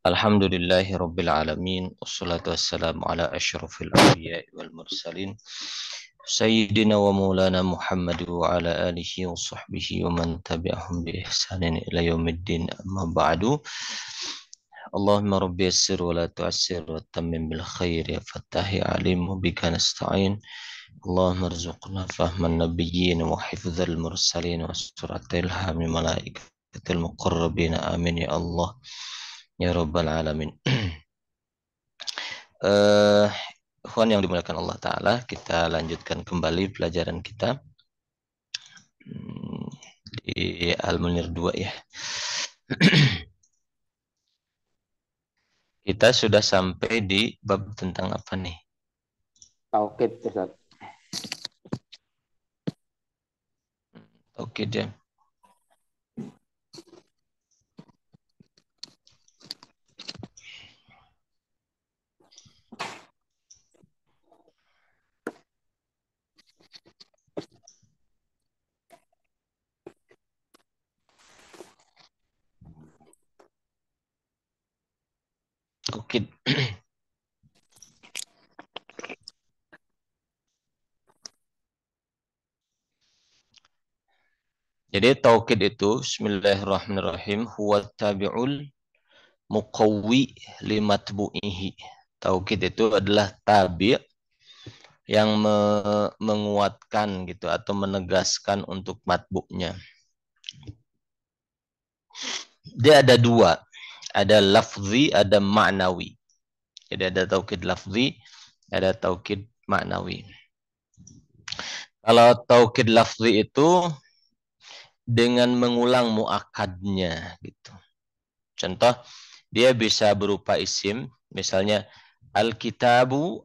Alhamdulillahi Rabbil Alamin. Wassalatu wassalamu ala ashrafil anbiya wal mursalin. Sayyidina wa maulana Muhammad wa ala alihi wa sahbihi wa man tabi'ahum bi ihsanin ila yaumiddin. Amma ba'du. Allahumma rabbi yassir wa la tu'assir wa tammim bil khair ya fattah ya alim wa bika nasta'in. Allahumma arzuqna fahman nabiyyin wa hifdzal mursalin wa suratil hamil malaikatil muqarrabin. Amin ya Allah. Ya Rabbal Alamin. eh Ikhwan yang dimuliakan Allah Ta'ala, kita lanjutkan kembali pelajaran kita di Al-Munir 2 ya. Kita sudah sampai di bab tentang apa nih? Tauhid, Ustaz. Oke deh. Oke. Jadi tauhid itu bismillahirrahmanirrahim huwa tabi'ul muqawwi limatbu'ihi. Tauhid itu adalah tabi' yang menguatkan gitu atau menegaskan untuk matbu'nya. Dia ada dua, ada lafzi, ada ma'nawi. Jadi ada taukid lafzi, ada taukid maknawi. Kalau taukid lafzi itu dengan mengulang muakadnya gitu. Contoh, dia bisa berupa isim, misalnya al-kitabu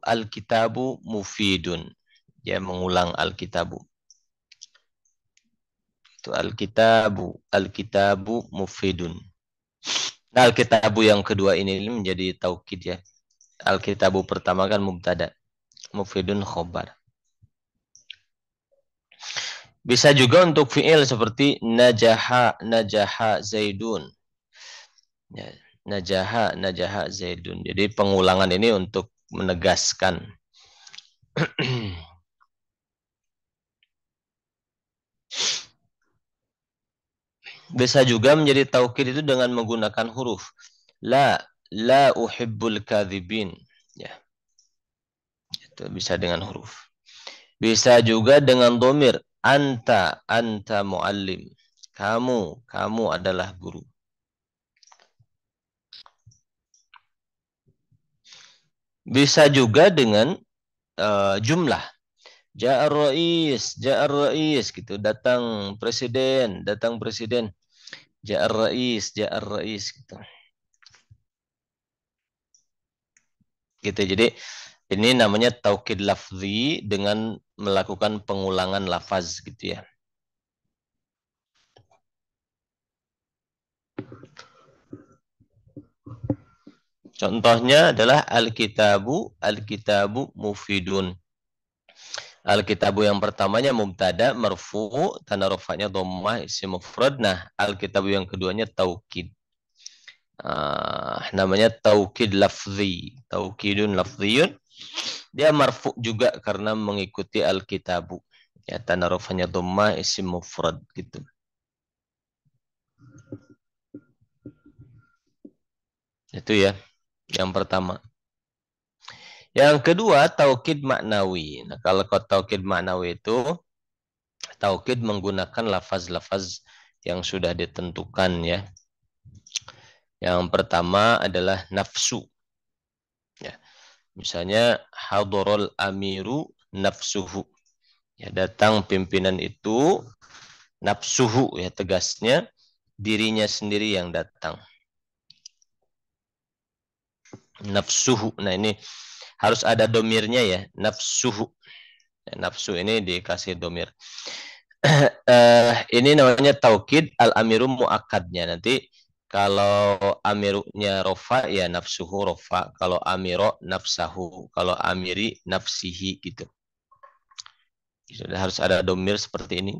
mufidun. Dia mengulang al-kitabu. Itu al-kitabu mufidun. Nah, al-kitabu yang kedua ini menjadi taukid ya. Al-kitabu pertama kan mubtada, mufidun khobar. Bisa juga untuk fi'il seperti najaha zaidun. Ya, najaha zaidun. Jadi pengulangan ini untuk menegaskan. Bisa juga menjadi taukid itu dengan menggunakan huruf. La uhibbul kadhibin. Ya, itu bisa dengan huruf. Bisa juga dengan domir. Anta muallim. Kamu adalah guru. Bisa juga dengan jumlah. Ja'ar rais gitu. Datang presiden. Ja'ar rais gitu. Gitu. Jadi ini namanya taukid lafzi dengan melakukan pengulangan lafaz gitu ya. Contohnya adalah al-kitabu mufidun. Al-kitabu yang pertamanya mubtada marfu, tanda rafa'nya dhammah isim mufrad. Nah, al-kitabu yang keduanya taukid. Namanya taukid lafzi. Taukidun lafziyun. Dia marfu juga karena mengikuti al-kitabu. Ya, tanda rafa'nya dhammah isim mufrad gitu. Itu ya, yang pertama. Yang kedua, taukid maknawi. Nah, kalau taukid maknawi itu, taukid menggunakan lafaz-lafaz yang sudah ditentukan ya. Yang pertama adalah nafsu. Ya. Misalnya, hadorul amiru nafsuhu. Ya, datang pimpinan itu, nafsuhu ya tegasnya, dirinya sendiri yang datang. Nafsuhu. Nah ini harus ada domirnya ya, nafsuhu. Nafsu ini dikasih domir. Ini namanya taukid al-amiru mu'akadnya. Nanti kalau amirunya rofa ya nafsuhu rofa. Kalau amiro nafsahu. Kalau amiri nafsihi gitu. Sudah harus ada domir seperti ini.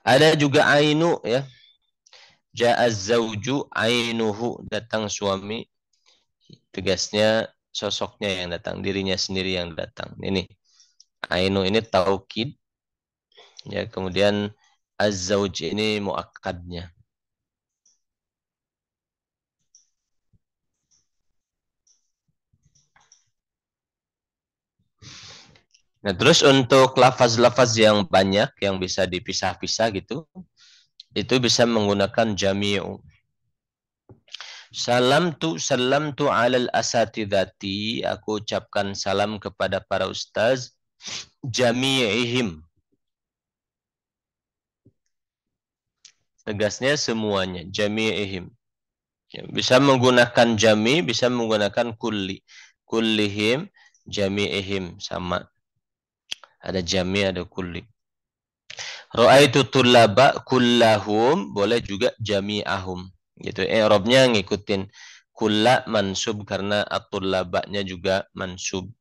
Ada juga ainu ya. Ja'az zauju ainuhu, datang suami. Tegasnya sosoknya yang datang, dirinya sendiri yang datang. Ini ainu ini taukid ya, kemudian az-zauj ini muakkadnya. Nah, terus untuk lafaz-lafaz yang banyak yang bisa dipisah-pisah gitu, itu bisa menggunakan jami'u. Salam tu alal asatidati, aku ucapkan salam kepada para ustaz jami'ihim. Tegasnya semuanya, jami'ihim. Bisa menggunakan jami, bisa menggunakan kulli. Kullihim, jami'ihim, sama. Ada jami, ada kulli. Ra'aitu tullaba kullahum, boleh juga jami'ahum. Gitu. I'rabnya ngikutin kulla mansub karena at-tullabanya juga mansub.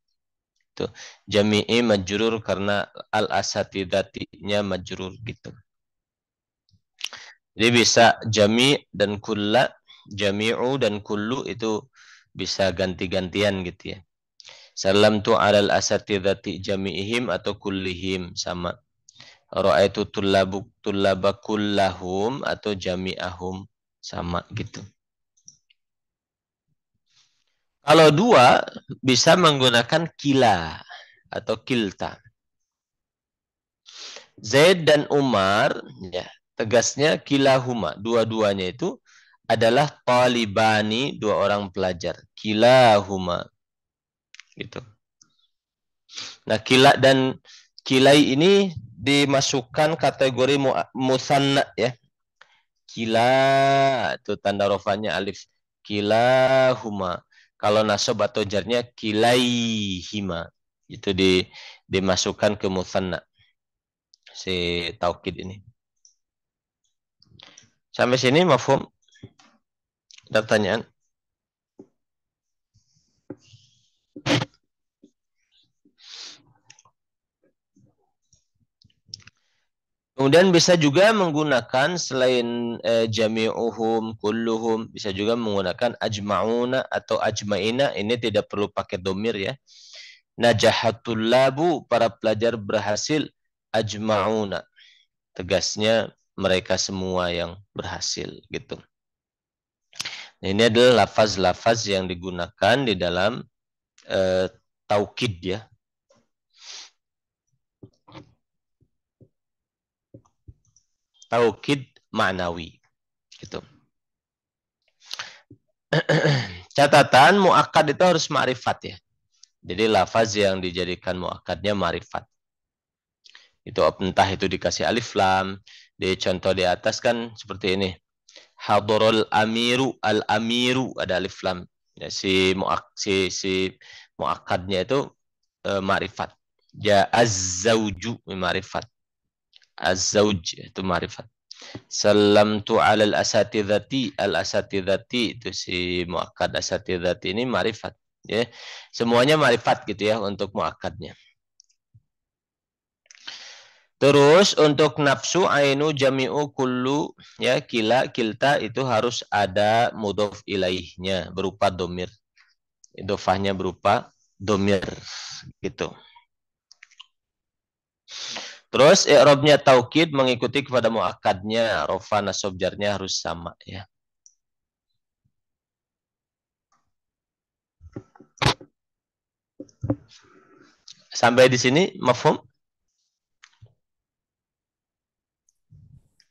Itu. Jami'i majrur karena al-asatidatinya majrur gitu. Jadi bisa jami dan kulla, jami'u dan kullu itu bisa ganti-gantian gitu ya. Salam tu alal asatidati jami'ihim atau kullihim, sama. Ra'aitu tullaba kullahum atau jami'ahum, sama gitu. Kalau dua bisa menggunakan kila atau kilta. Zaid dan Umar ya, tegasnya kilahuma, dua-duanya itu adalah talibani, dua orang pelajar. Kilahuma gitu. Nah, kila dan kilai ini dimasukkan kategori musanna ya. Kila itu tanda rofanya alif. Kilahuma. Kalau nasab atau jarnya kilaihima. Itu dimasukkan ke musanna. Si taukid ini. Sampai sini mafhum? Ada pertanyaan? Kemudian bisa juga menggunakan selain jami'uhum, kulluhum, bisa juga menggunakan ajma'una atau ajma'ina. Ini tidak perlu pakai domir ya. Najahatul labu, para pelajar berhasil. Ajma'una, tegasnya mereka semua yang berhasil gitu. Nah, ini adalah lafaz-lafaz yang digunakan di dalam taukid ya. Taukid ma'nawi gitu. Catatan muakkad itu harus ma'rifat ya. Jadi lafaz yang dijadikan muakkadnya ma'rifat. Itu entah itu dikasih alif lam, di contoh di atas kan seperti ini. Hadarul amiru, al-amiru ada alif lam. Ya, si muakkadnya itu ma'rifat. Ya az-zauju ma'rifat. Az-zauj itu ma'rifat. Salamtu alal asatidati, al-asatidati itu si muakkad asatidati ini ma'rifat. Ya, semuanya ma'rifat gitu ya untuk muakkadnya. Terus untuk nafsu, ainu, jami'u, kullu, ya kila, kilta itu harus ada mudhof ilaihnya berupa domir. Idofahnya berupa domir gitu. Terus i'rabnya taukid mengikuti kepada muakkadnya, rofa nasab jarnya harus sama ya. Sampai di sini mafhum?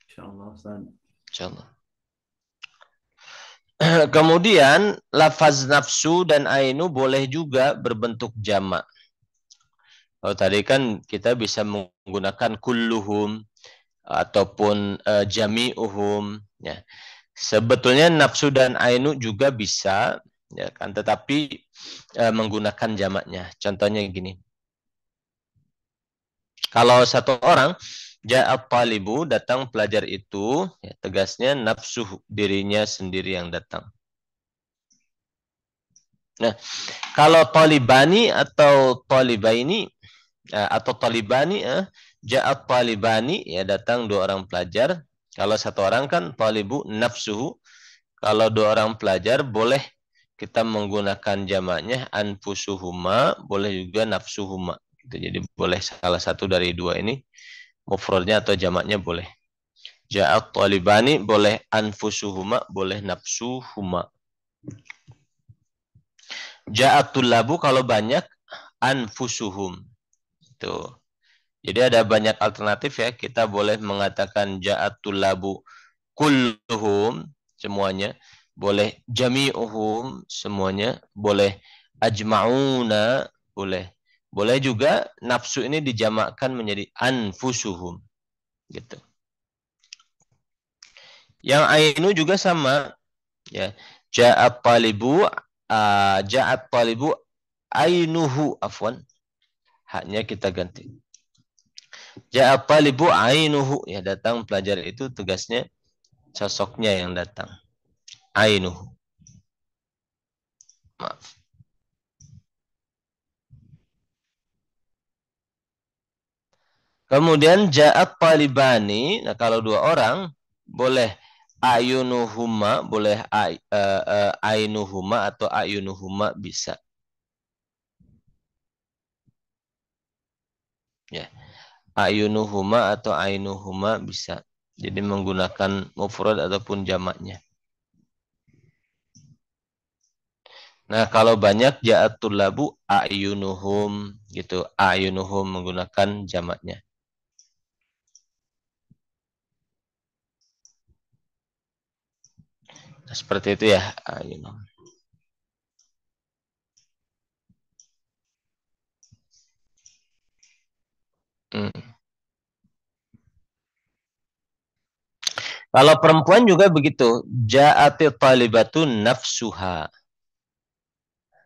Insyaallah Ustaz. Insyaallah. Kemudian lafaz nafsu dan ainu boleh juga berbentuk jamak. Kalau tadi kan kita bisa menggunakan kulluhum ataupun jami'uhum ya. Sebetulnya nafsu dan ainu juga bisa ya kan, tetapi menggunakan jamaknya. Contohnya gini. Kalau satu orang ja'at talibu, datang pelajar itu, ya, tegasnya nafsu, dirinya sendiri yang datang. Nah, kalau talibani atau talibaini atau talibani, ja'at talibani, ya datang dua orang pelajar. Kalau satu orang kan talibu nafsuhu. Kalau dua orang pelajar boleh kita menggunakan jamaknya anfusuhuma, boleh juga nafsuhuma. Gitu. Jadi boleh salah satu dari dua ini, mufradnya atau jamaknya boleh. Ja'at talibani boleh anfusuhuma, boleh nafsuhuma. Ja'at tullabu kalau banyak anfusuhum. Tuh. Jadi ada banyak alternatif ya. Kita boleh mengatakan ja'at tullabu kulluhum, semuanya. Boleh jami'uhum, semuanya. Boleh ajma'una, boleh. Boleh juga nafsu ini dijamakkan menjadi anfusuhum. Gitu. Yang ainu juga sama. Ya. Ja'at talibu ainuhu, afwan. Haknya kita ganti. Ja'at talibu ainuhu, ya datang pelajar itu tugasnya sosoknya yang datang. Ainuhu. Maaf. Kemudian ja'at talibani, nah kalau dua orang boleh ayunuhuma, boleh ainuhuma atau ayunuhuma bisa. Ya. Ayunuhuma atau ainuhuma bisa. Jadi menggunakan mufrad ataupun jamaknya. Nah, kalau banyak ja'at tullabu ayunuhum gitu. Ayunuhum menggunakan jamaknya. Nah, seperti itu ya, ayunuhum. Kalau perempuan juga begitu. Ja'ati talibatun nafsuha.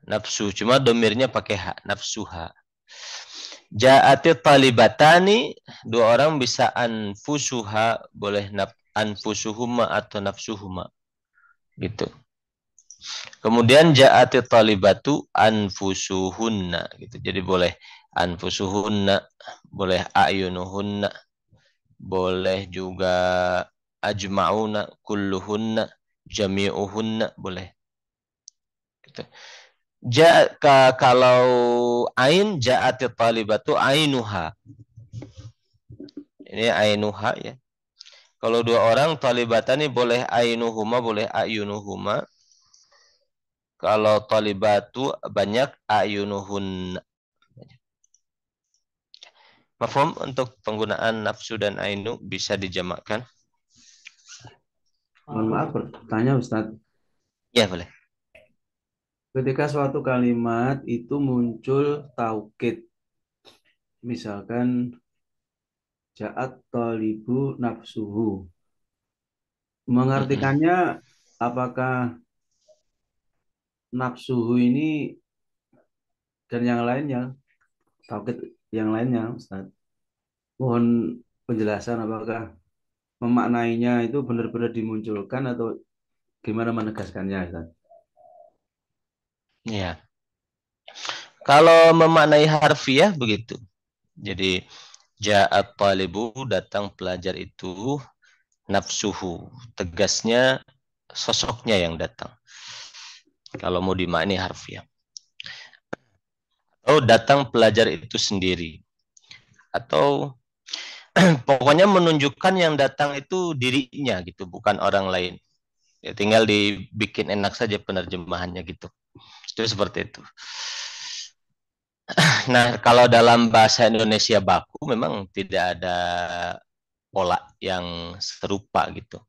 Nafsu, cuma domirnya pakai hak, nafsuha. Ja'ati talibatani, dua orang bisa anfusuha, boleh anfusuhuma atau nafsuhuma. Gitu. Kemudian ja'ati talibatu anfusuhunna, gitu. Jadi boleh anfusuhunna, boleh ayunuhunna, boleh juga ajma'una, kulluhunna, jami'uhunna, boleh. Gitu. Kalau ain ja'ati talibatu ainuha. Ini ainuha ya. Kalau dua orang talibatani boleh ainuhuma, boleh ayunuhuma. Kalau talibatu banyak ayunuhun. Mafhum untuk penggunaan nafsu dan ainu bisa dijamakkan? Mohon maaf bertanya Ustadz. Ya boleh. Ketika suatu kalimat itu muncul taukid, misalkan ja'at talibu nafsuhu. Mengartikannya apakah nafsuhu ini dan yang lainnya, taukid yang lainnya Ustaz? Mohon penjelasan apakah memaknainya itu benar-benar dimunculkan atau gimana menegaskannya Ustaz? Ya. Kalau memaknai harfiah begitu. Jadi ja'at talibu, datang pelajar itu, nafsuhu, tegasnya sosoknya yang datang. Kalau mau dimaknai harfiah. Atau datang pelajar itu sendiri. Atau pokoknya menunjukkan yang datang itu dirinya gitu, bukan orang lain. Ya, tinggal dibikin enak saja penerjemahannya gitu. Itu seperti itu. Nah, kalau dalam bahasa Indonesia baku memang tidak ada pola yang serupa gitu.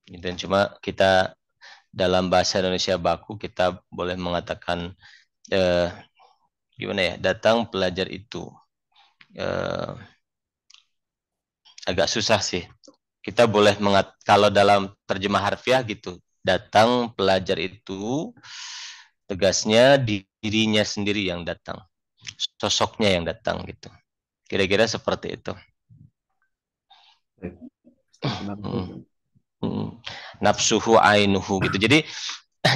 Dan cuma kita dalam bahasa Indonesia baku kita boleh mengatakan gimana ya, datang pelajar itu agak susah sih. Kita boleh kalau dalam terjemah harfiah gitu, datang pelajar itu tegasnya dirinya sendiri yang datang, sosoknya yang datang gitu. Kira-kira seperti itu. Nafsuhu ainuhu gitu.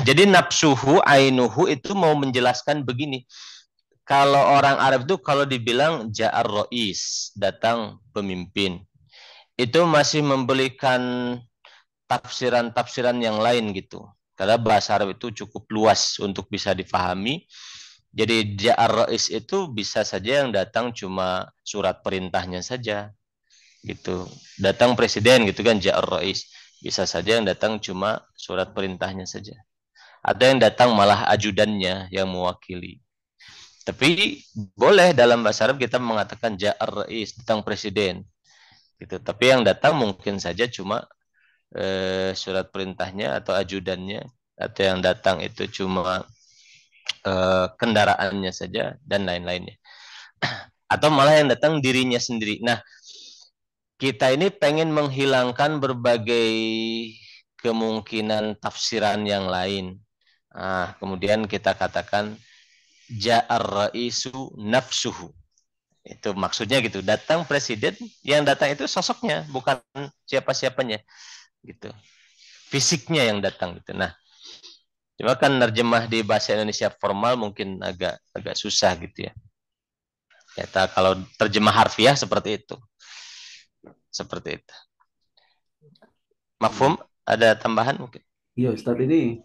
Jadi nafsuhu ainuhu itu mau menjelaskan begini. Kalau orang Arab itu kalau dibilang ja'ar rois, datang pemimpin, itu masih memberikan tafsiran-tafsiran yang lain gitu. Karena bahasa Arab itu cukup luas untuk bisa difahami. Jadi ja'ar rois itu bisa saja yang datang cuma surat perintahnya saja gitu. Datang presiden gitu kan ja'ar rois. Bisa saja yang datang cuma surat perintahnya saja. Ada yang datang malah ajudannya yang mewakili. Tapi boleh dalam bahasa Arab kita mengatakan ja'ar rais, datang presiden gitu. Tapi yang datang mungkin saja cuma surat perintahnya atau ajudannya, atau yang datang itu cuma kendaraannya saja dan lain-lainnya. Atau malah yang datang dirinya sendiri. Nah, kita ini pengen menghilangkan berbagai kemungkinan tafsiran yang lain. Nah, kemudian kita katakan ja'ar raisu nafsuhu. Itu maksudnya gitu. Datang presiden, yang datang itu sosoknya, bukan siapa-siapanya gitu. Fisiknya yang datang gitu. Nah, cuma kan nerjemah di bahasa Indonesia formal mungkin agak susah gitu ya. Kita kalau terjemah harfiah seperti itu. Seperti itu. Mafhum? Ada tambahan mungkin? Iya, Ustadz, ini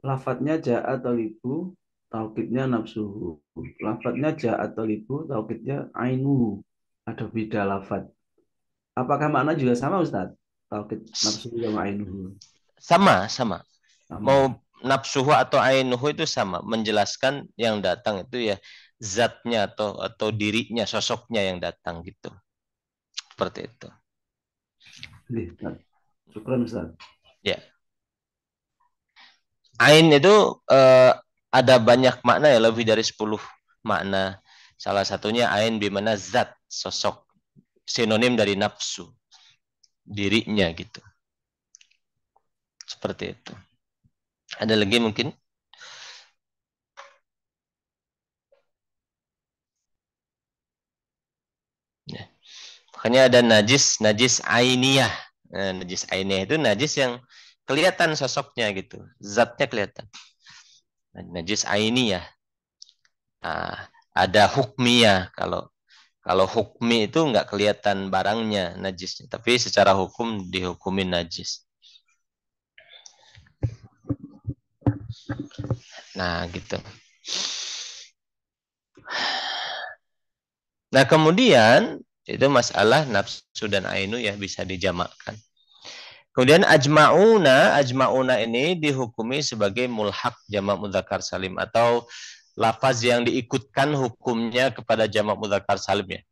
lafadznya ja'a talibu, taukidnya nafsuhu. Lafadznya ja'a talibu, taukidnya ainuhu. Ada beda lafadz. Apakah makna juga sama, Ustadz? Taukid nafsuhu sama ainuhu. Sama. Sama. Mau nafsuhu atau ainuhu itu sama. Menjelaskan yang datang itu ya zatnya atau dirinya, sosoknya yang datang gitu. Seperti itu. Nih, Ustadz. Syukran, Ustadz. Ya. Ain itu ada banyak makna ya, lebih dari 10 makna. Salah satunya ain bimana zat, sosok, sinonim dari nafsu, dirinya gitu. Seperti itu. Ada lagi mungkin? Ya. Makanya ada najis ainiyah. Nah, najis ainiyah itu najis yang kelihatan sosoknya gitu, zatnya kelihatan. Najis ainiyah. Nah, ada hukmiyah. Kalau hukmi itu nggak kelihatan barangnya najisnya, tapi secara hukum dihukumin najis. Nah, gitu. Nah, kemudian itu masalah nafsu dan ainu ya bisa dijamakkan. Kemudian ajma'una ini dihukumi sebagai mulhaq jamak mudzakkar salim atau lafaz yang diikutkan hukumnya kepada jamak mudzakkar salim ya.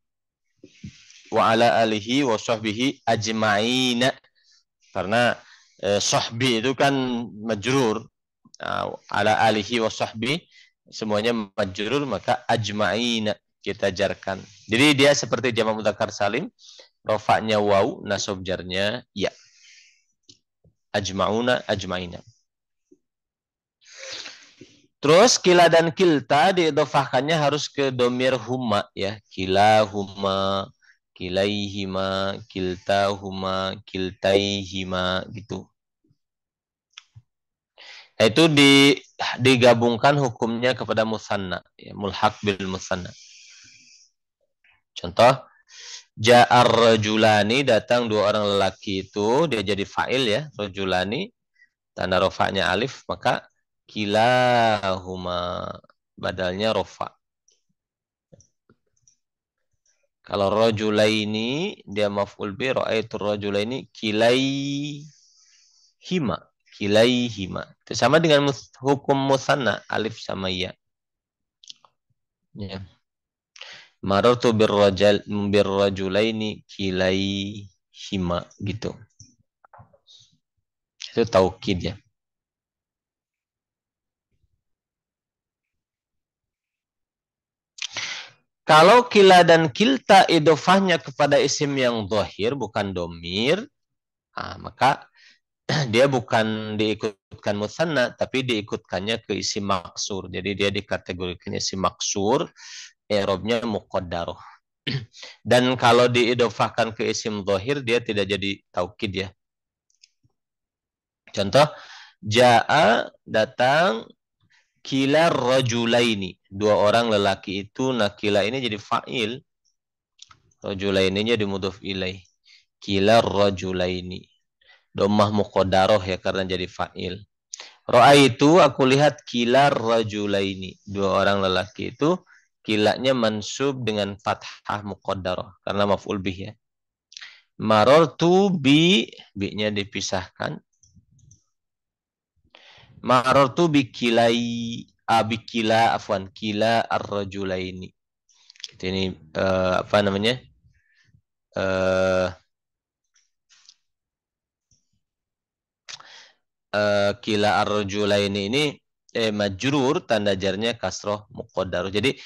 Wa ala alihi wa sahbihi ajma'ina. Karena sahbi itu kan majrur. Ala alihi wa sahbi semuanya majrur, maka ajma'ina kita jarkan. Jadi dia seperti jamak mudzakkar salim, rofaknya waw, nasab jarnya ya. Ajma'una, ajma'ina. Terus kila dan kilta diidhofahkannya harus ke domir huma ya. Kila huma, kilaihima, kiltahuma, kiltaihima gitu. Nah, itu digabungkan hukumnya kepada musanna, ya, mulhaq bil musanna. Contoh, ja'ar rajulani, datang dua orang lelaki itu, dia jadi fa'il ya, rajulani, tanda rofaknya alif, maka kilahuma badalnya rofa. Kalau rajulaini dia maf'ul bi, ra'aitu rajulaini kilaihima. Itu sama dengan hukum musanna alif sama ya. Ya. Marartu birrajulaini kilaihima gitu. Itu taukid ya. Kalau kila dan kilta idofahnya kepada isim yang dhahir bukan domir, maka dia bukan diikutkan musanna tapi diikutkannya ke isim maksur. Jadi dia dikategorikan isim maksur, i'rabnya muqaddarah. Dan kalau diidofahkan ke isim dhahir dia tidak jadi taukid ya. Contoh, ja'a datang Kila rajulaini, dua orang lelaki itu. Nah, kila ini jadi fa'il. Rajulaini jadi mudhof ilaih. Kila rajulaini. Dhammah muqaddarah ya karena jadi fa'il. Ra'aitu, aku lihat kila rajulaini. Dua orang lelaki itu. Kilanya mansub dengan fathah muqaddarah karena maf'ul bih ya. Marartu bi-nya dipisahkan. Marartu bikila afwan kila ar-rajulaini. Ini apa namanya? Kila ar-rajulaini ini majrur, tanda jarnya kasroh muqaddar. Jadi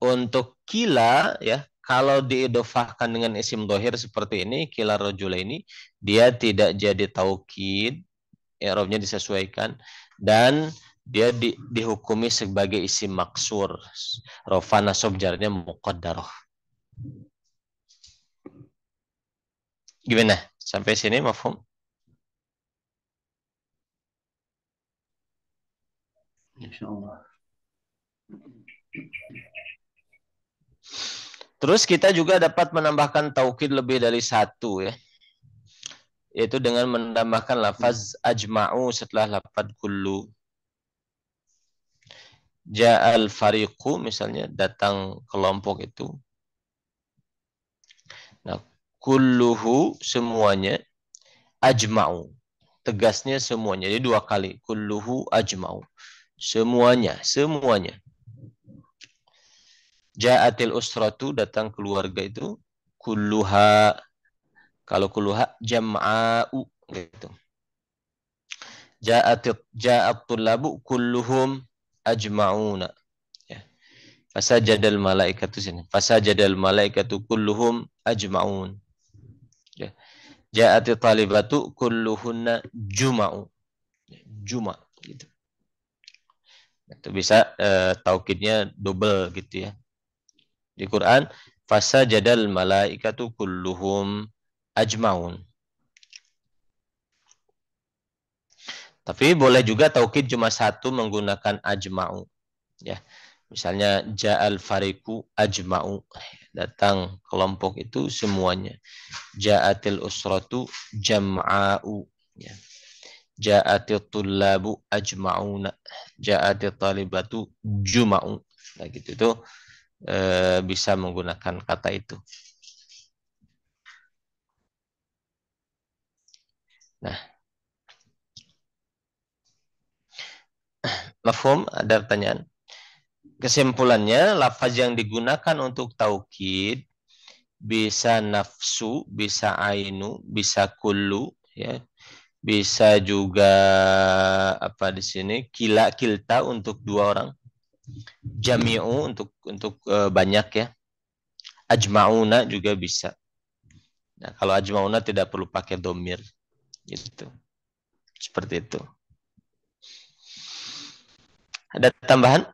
untuk kila ya, kalau diidofahkan dengan isim dohir seperti ini, kila rajulaini, dia tidak jadi taukid, i'rabnya disesuaikan, dan dia dihukumi sebagai isim maksur. Rafa nasab jarnya muqaddarah. Gimana? Sampai sini mafhum? Insyaallah. Terus kita juga dapat menambahkan taukid lebih dari satu ya. Yaitu dengan menambahkan lafaz ajma'u setelah lafaz kullu. Ja'al fariqu misalnya, datang kelompok itu. Nah, kulluhu semuanya, ajma'u tegasnya semuanya. Jadi dua kali, kulluhu ajma'u. Semuanya. Ja'atil usratu, datang keluarga itu, kulluha. Kalau kulluha jam'a'u gitu. Ja'at tullabu kulluhum ajma'una. Ya. Fasajadal malaikatu sini. Fasajadal malaikatu kulluhum ajma'un. Ya. Ja'at talibatu kulluhunna juma'u. Juma gitu. Itu bisa taukidnya double gitu ya. Di Quran fasajadal malaikatu kulluhum ajma'un. Tapi boleh juga taukid cuma satu menggunakan ajma'u. Ya. Misalnya ja'al fariqu ajma'u. Datang kelompok itu semuanya. Ja'atil usratu jam'a'u. Ya. Ja'atil tullabu ajma'una. Ja'atil talibatu juma'u. Nah gitu itu bisa menggunakan kata itu. Nah, mafhum? Ada pertanyaan? Kesimpulannya, lafaz yang digunakan untuk taukid bisa nafsu, bisa ainu, bisa kullu, ya. Bisa juga apa di sini kila kilta untuk dua orang, jami'u untuk banyak ya, ajma'una juga bisa. Nah, kalau ajma'una tidak perlu pakai domir, gitu. Seperti itu. Ada tambahan?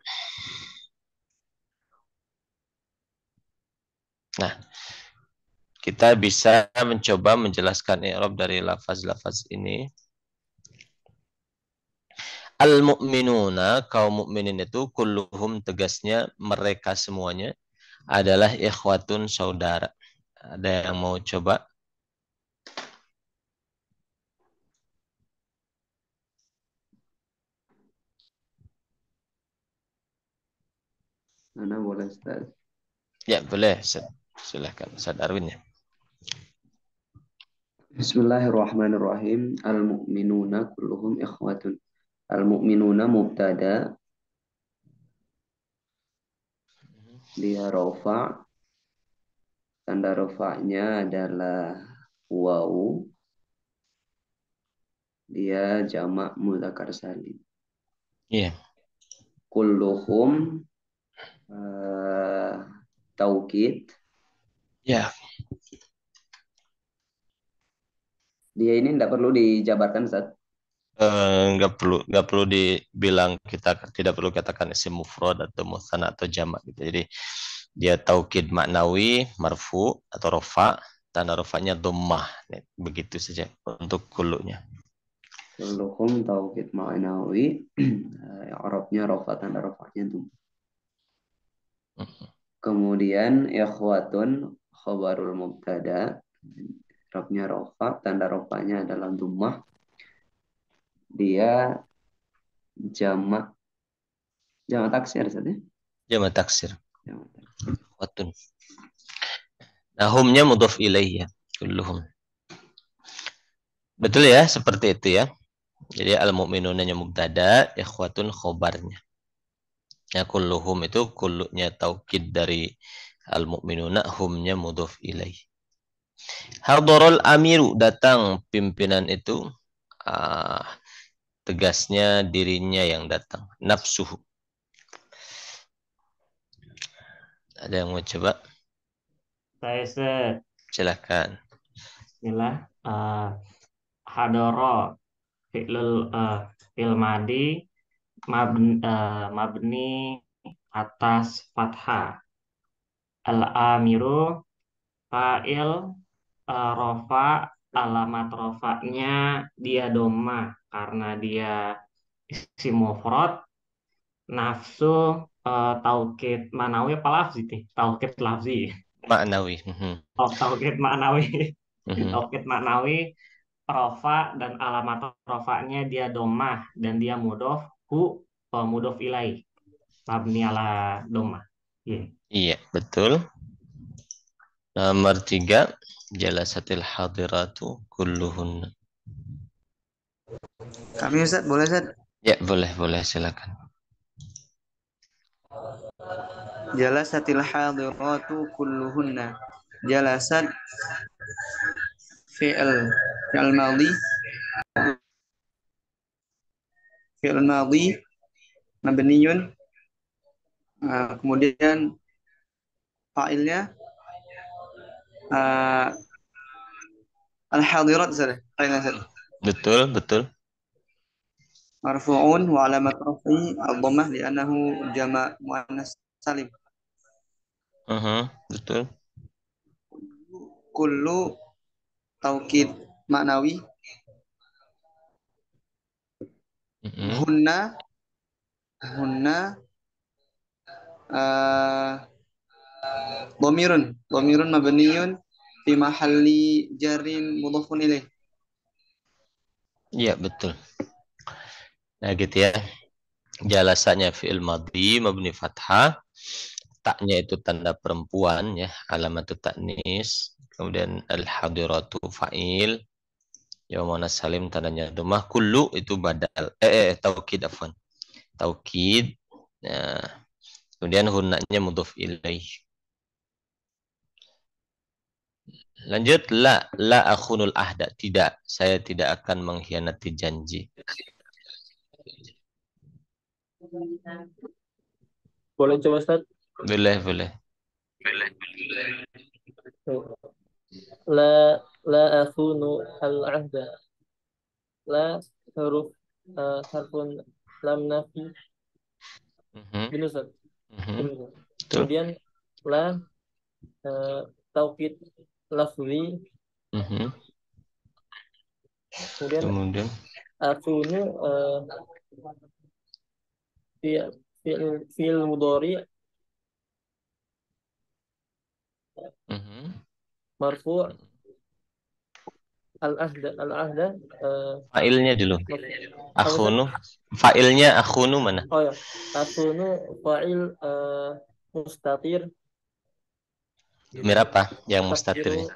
Nah, kita bisa mencoba menjelaskan i'rab dari lafaz-lafaz ini. Al-mu'minuna, kaum mukminin itu kulluhum, tegasnya mereka semuanya adalah ikhwatun, saudara. Ada yang mau coba? Mana boleh Ustaz? Ya, boleh. Silahkan Ustaz Arwin ya. Bismillahirrahmanirrahim. Al-mu'minuna kulluhum ikhwatun. Al-mu'minuna mubtada, dia rofa, tanda rofanya adalah waw, dia jamak mudzakkar salim. Iya. Kulluhum taukid. Ya. Dia ini tidak perlu dijabarkan Ustaz. Nggak perlu dibilang, kita tidak perlu katakan isim mufrad atau mutsanna atau jamak gitu. Jadi dia taukid maknawi, marfu atau rofa, tanda rofanya dhammah. Begitu saja untuk kulunya. Kulluhum taukid ma'nawi. Arabnya rofa, tanda rofanya itu. Kemudian ikhwatun khabarul mubtada. Arabnya rofa, tanda rofanya adalah dhammah. Dia jamak taksir saja. Jamak taksir. Jamak taksir. Watun. Nah, humnya mudhof ilaih ya. Kulluhum. Betul ya, seperti itu ya. Jadi al-mu'minuna nya mubtada, ikhwatun khobarnya. Ya kulluhum itu kullunya taukid dari al-mu'minuna, humnya mudhof ilaih. Hadarul amiru, datang pimpinan itu, tegasnya dirinya yang datang. Nafsuhu. Ada yang mau coba? Saya set. Silakan. Bismillah. Hadoro fi'lul fi'il madi mabni atas fathah. Al-amiru fa'il rofa, alamat rofanya dia doma karena dia isim mufrad. Nafsu taukid manawi apa lafzi nih? Taukid lafzi. Ma'nawi. Oh, taukid manawi. Mhm. Taukid maknawi rofa dan alamat rofanya dia domah dan dia mudof mudof ilai mabni ala domah. Iya. Iya, betul. Nomor 3, jalasatil hadiratu kulluhun. Kami Ustaz, boleh Ustaz? Ya, boleh, silakan. Jalasatil hadiratu kulluhunna. Jalasat fi'il madhi. Fi'il madhi mabniyun. Kemudian fa'ilnya al-hadirat Ustaz. Betul. Marfu'un wa alamat rafi'i al-dhammah li'annahu jama' muannas salim. Betul. Kullu taukid maknawi. Hunna dhamirun mabniyun fi mahalli jarin mudhafun ilaih. Iya, betul. Nah, gitu ya. Jalasanya fi'il madhi mabni fathah. Taknya itu tanda perempuan ya, alamat ta'nis. Kemudian al-hadiratu fa'il. Yaumana salim tandanya dhammah. Kullu itu badal. Taukid afwan. Taukid. Nah, kemudian hunnanya mudhof ilaih. Lanjut, la akhunul ahda. Tidak, saya tidak akan mengkhianati janji. Boleh coba Ustaz? Boleh. La akhunu al-ahda. La huruf harfun lam nafi. Gini Ustaz. Kemudian la taukid lafzi. Kemudian akhunu fi'il mudhari marfu' al-ahda fa'ilnya dulu. Akhunu. Fa'ilnya akhunu mana? Oh ya. Akhunu fa'il mustatir. Domir apa yang mustatir?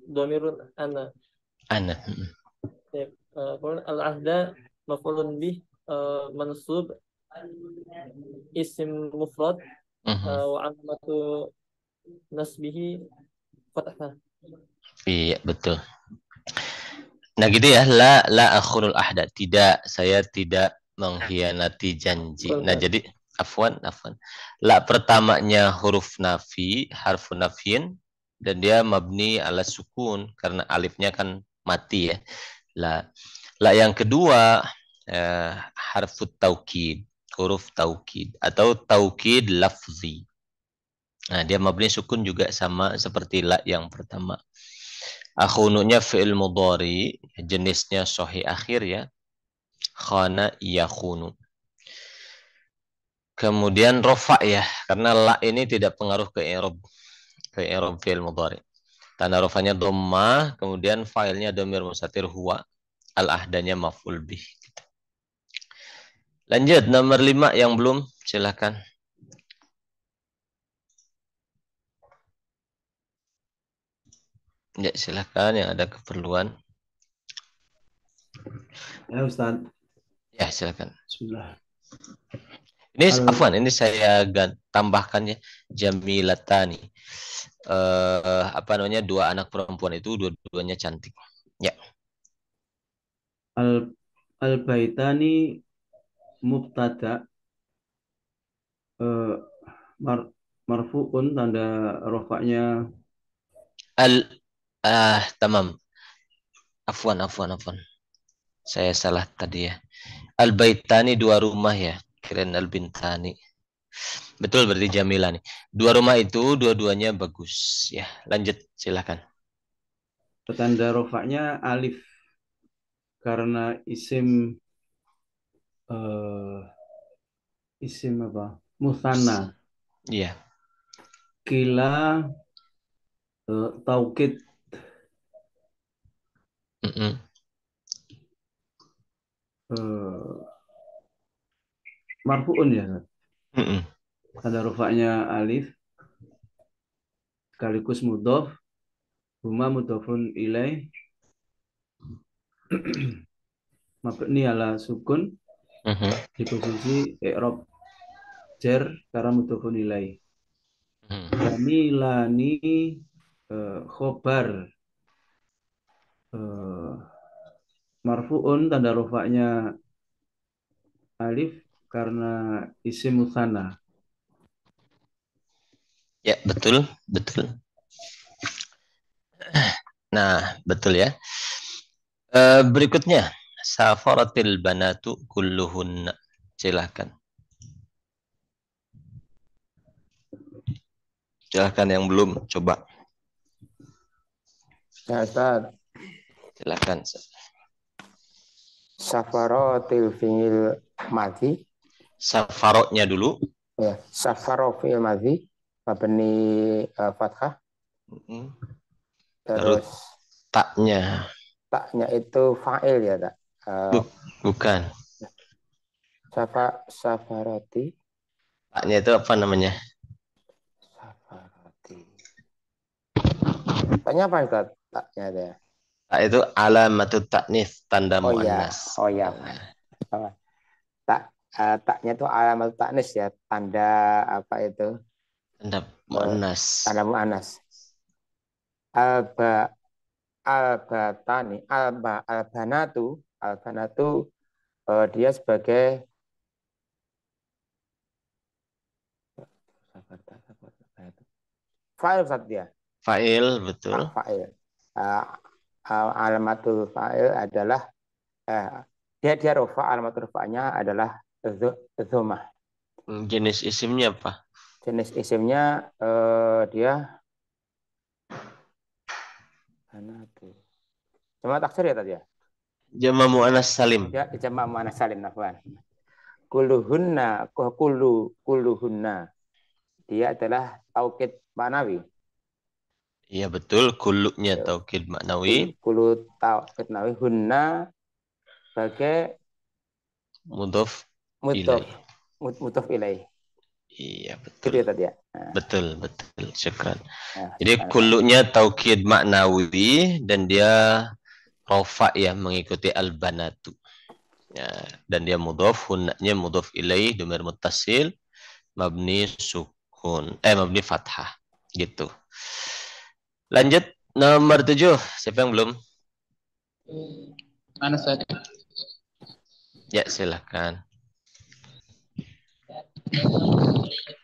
Domirun ana. Al-ahda maf'ulun bih mansub isim mufrad wa alamatu nasbihi fathah. Iya, betul. Nah, gitu ya. La akhunul ahda. Tidak, saya tidak mengkhianati janji. Nah, jadi afwan. La pertamanya huruf nafi, harfun nafin, dan dia mabni ala sukun karena alifnya kan mati ya. La yang kedua harfut taukid, huruf taukid atau taukid lafzi. Nah, dia mabni sukun juga sama seperti la yang pertama. Akhununya fi'il mudhari, jenisnya sahih akhir ya. Khana yakhunu. Kemudian rofa ya, karena la ini tidak pengaruh ke i'rab fi'il mudhari. Tanda rofanya dhamma, kemudian failnya dhamir mustatir huwa, al-ahdanya maf'ul bih. Lanjut nomor 5 yang belum, silakan. Ya, silakan yang ada keperluan. Ya Ustaz. Ya, silakan. Bismillah. Ini afwan, ini saya tambahkan ya, jamilatani. Apa namanya, dua anak perempuan itu dua-duanya cantik. Ya. Al-baitani mubtada marfu'un, tanda rofaknya Tamam. Afwan. Saya salah tadi ya. Al-baitani dua rumah ya. Kirain al-bintani. Betul, berarti Jamila nih. Dua rumah itu dua-duanya bagus ya. Lanjut, silakan. tanda rofaknya alif karena isim apa? Musanna. Iya. Kila taukid marfu'un ya. Tanda rofaknya alif sekaligus mudhof, huma mudhofun ilaih, mabni ala sukun di posisi i'rab jar karena mudhofun ilaih. Jamilani khobar marfu'un, tanda rofaknya alif karena isim musanna. Ya, betul. Nah, betul ya. Berikutnya, safaratil banatu kulluhunna. Silakan. Silakan yang belum coba. Ya Ustaz. Silakan. Safaratil fi'il madhi. Safarotnya dulu. Ya, safaro fi'il madhi mabni fathah. Terus taknya itu fa'il ya, tak? Bukan. Safarati. Taknya itu apa namanya? Safarati. Taknya apa Ustaz? Taknya ada. Tak itu alamatut taknis, tanda muannas. Oh iya. Taknya itu alamat taknis ya, tanda apa itu? Tanda muannas. Tanda muannas. Albanatu dia sebagai fa'il Ustaz dia. Fa'il, betul. Fa'il. Alamatul fa'il adalah dia rofa, alamatul rofanya adalah dhamma. Jenis isimnya apa? Jenis isimnya dia jamak taksir ya tadi ya? Jamak muannas salim. Ya, jamak muannas salim, afwan. Kulluhunna. Dia adalah taukid ma'nawi. Iya betul, kullunya taukid maknawi. Kullu taukid ma'nawi, hunna sebagai mudhof ilaih. Iya betul. Itu ya tadi ya. Betul. Syukran. Jadi kullunya taukid maknawi dan dia rofa ya, mengikuti al-banatu. Ya, dan dia mudhof, hunnanya mudhof ilaih, dhamir muttasil, mabni sukun, mabni fathah gitu. Lanjut nomor 7. Siapa yang belum? Mana Ustaz? Ya, silakan.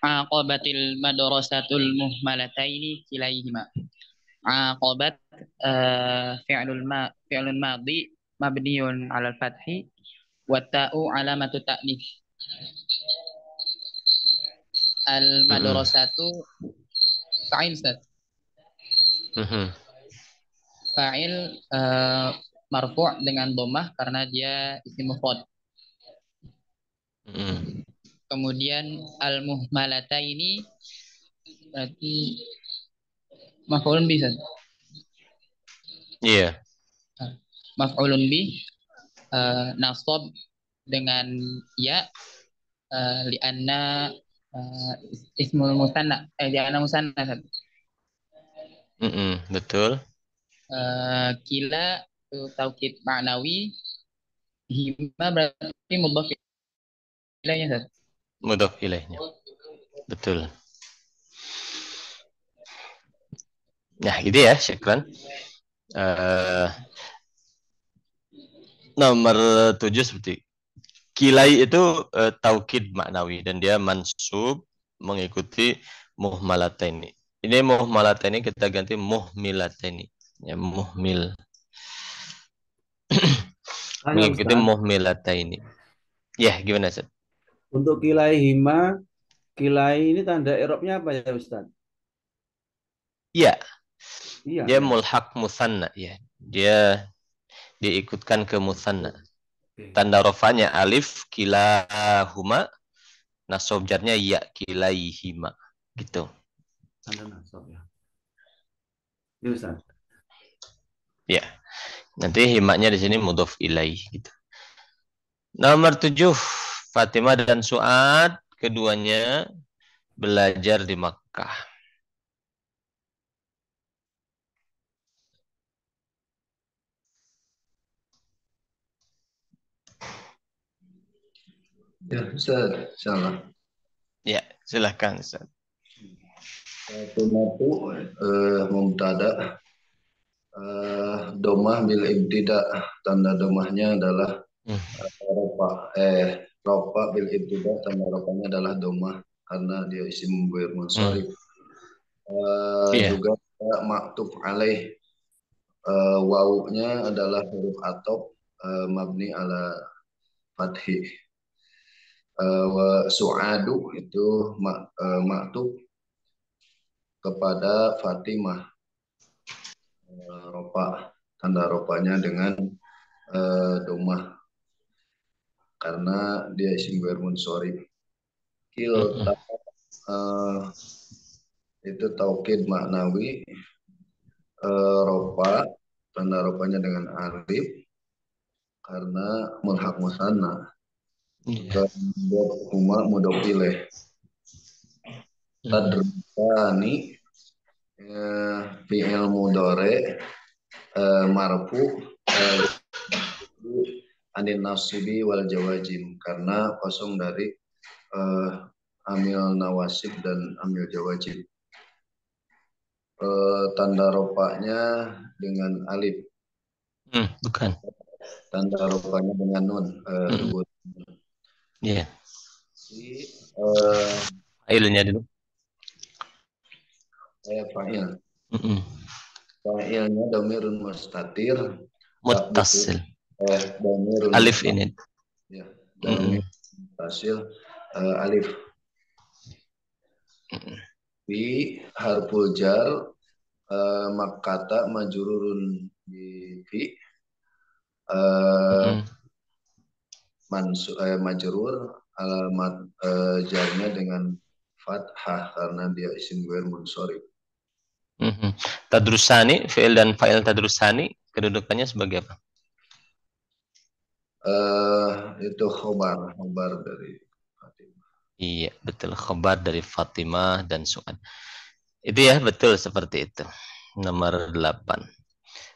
Aqabatil madrasatul muhmalataini kilaihima. Aqabat fi'lun madhi mabniun 'alal fathi wa ta'u 'alamatu ta'nits. Al madrasatu fa'il Ustaz. Fa'il marfu' dengan dhammah karena dia isim mufrad. Mm. Kemudian al-muhmalata ini berarti maf'ulun bih. Ustaz. Iya. Maf'ulun bih nasab dengan ya lianna ismul musanna lianna musanna. Ustaz. Betul. Kila itu taukid ma'nawi, hima berarti mudhaf ilaihnya. Ustaz. Mudhaf ilaihnya. Betul. Nah, gitu ya, syukran. Nomor 7 seperti kilai itu taukid maknawi dan dia mansub mengikuti muhmalataini. Ini muhmalataini kita ganti muhmilataini. Ya, muhmil. Mengikuti Ustaz, muhmilataini. Ya, gimana, Ustaz? untuk kilai hima, kilai ini tanda i'rabnya apa ya Ustaz? Iya. Iya Dia ya. mulhaq musanna ya. Dia diikutkan ke musanna. Oke. Tanda rofanya alif kilahuma, nasab jarnya ya kilaihima gitu. Tanda nasab ya. Iya Ustaz. Ya. Nanti himaknya di sini mudhof ilaih gitu. Nomor 7 Fatimah dan Su'ad, keduanya belajar di Makkah. Ya, Ustaz, salah. Ya, silahkan Ustaz. Fatimah itu mubtada, domah bil ibtida, tanda domahnya adalah rofa. Rofa bil ibtida, tanda rofanya adalah domah karena dia isim ghair munsharif. Juga maktub alaih, wawunya adalah huruf atop, mabni ala fathi. Su'adu itu maktub kepada Fatimah, ropa, tanda ropanya dengan domah karena dia isim ghair munsharif. Kilta itu taukid maknawi, ropa, tanda ropanya dengan alif karena mulhaq musanna. Huma mudhof ilaih. Tadrusani fi'il mudhari marfu anin nasibi wal jawazim karena kosong dari amil nawasib dan amil jawazim. Tanda ropanya dengan alif. Bukan. Tanda ropanya dengan nun. Iya. Fa'ilnya dulu. Fa'il. Fa'ilnya dhamirun mustatir. Muttasil. Dhamirun alif ini. Ya, dhamir muttasil alif. Fi harful jar makkata majrurun bi fi majrur alamat jarnya dengan fathah karena dia isim ghair munsharif. Tadrusani, fi'il dan fa'il tadrusani kedudukannya sebagai apa? Itu khobar dari Fatimah. Iya, betul, khobar dari Fatimah dan Su'ad. Itu ya, betul seperti itu. Nomor 8.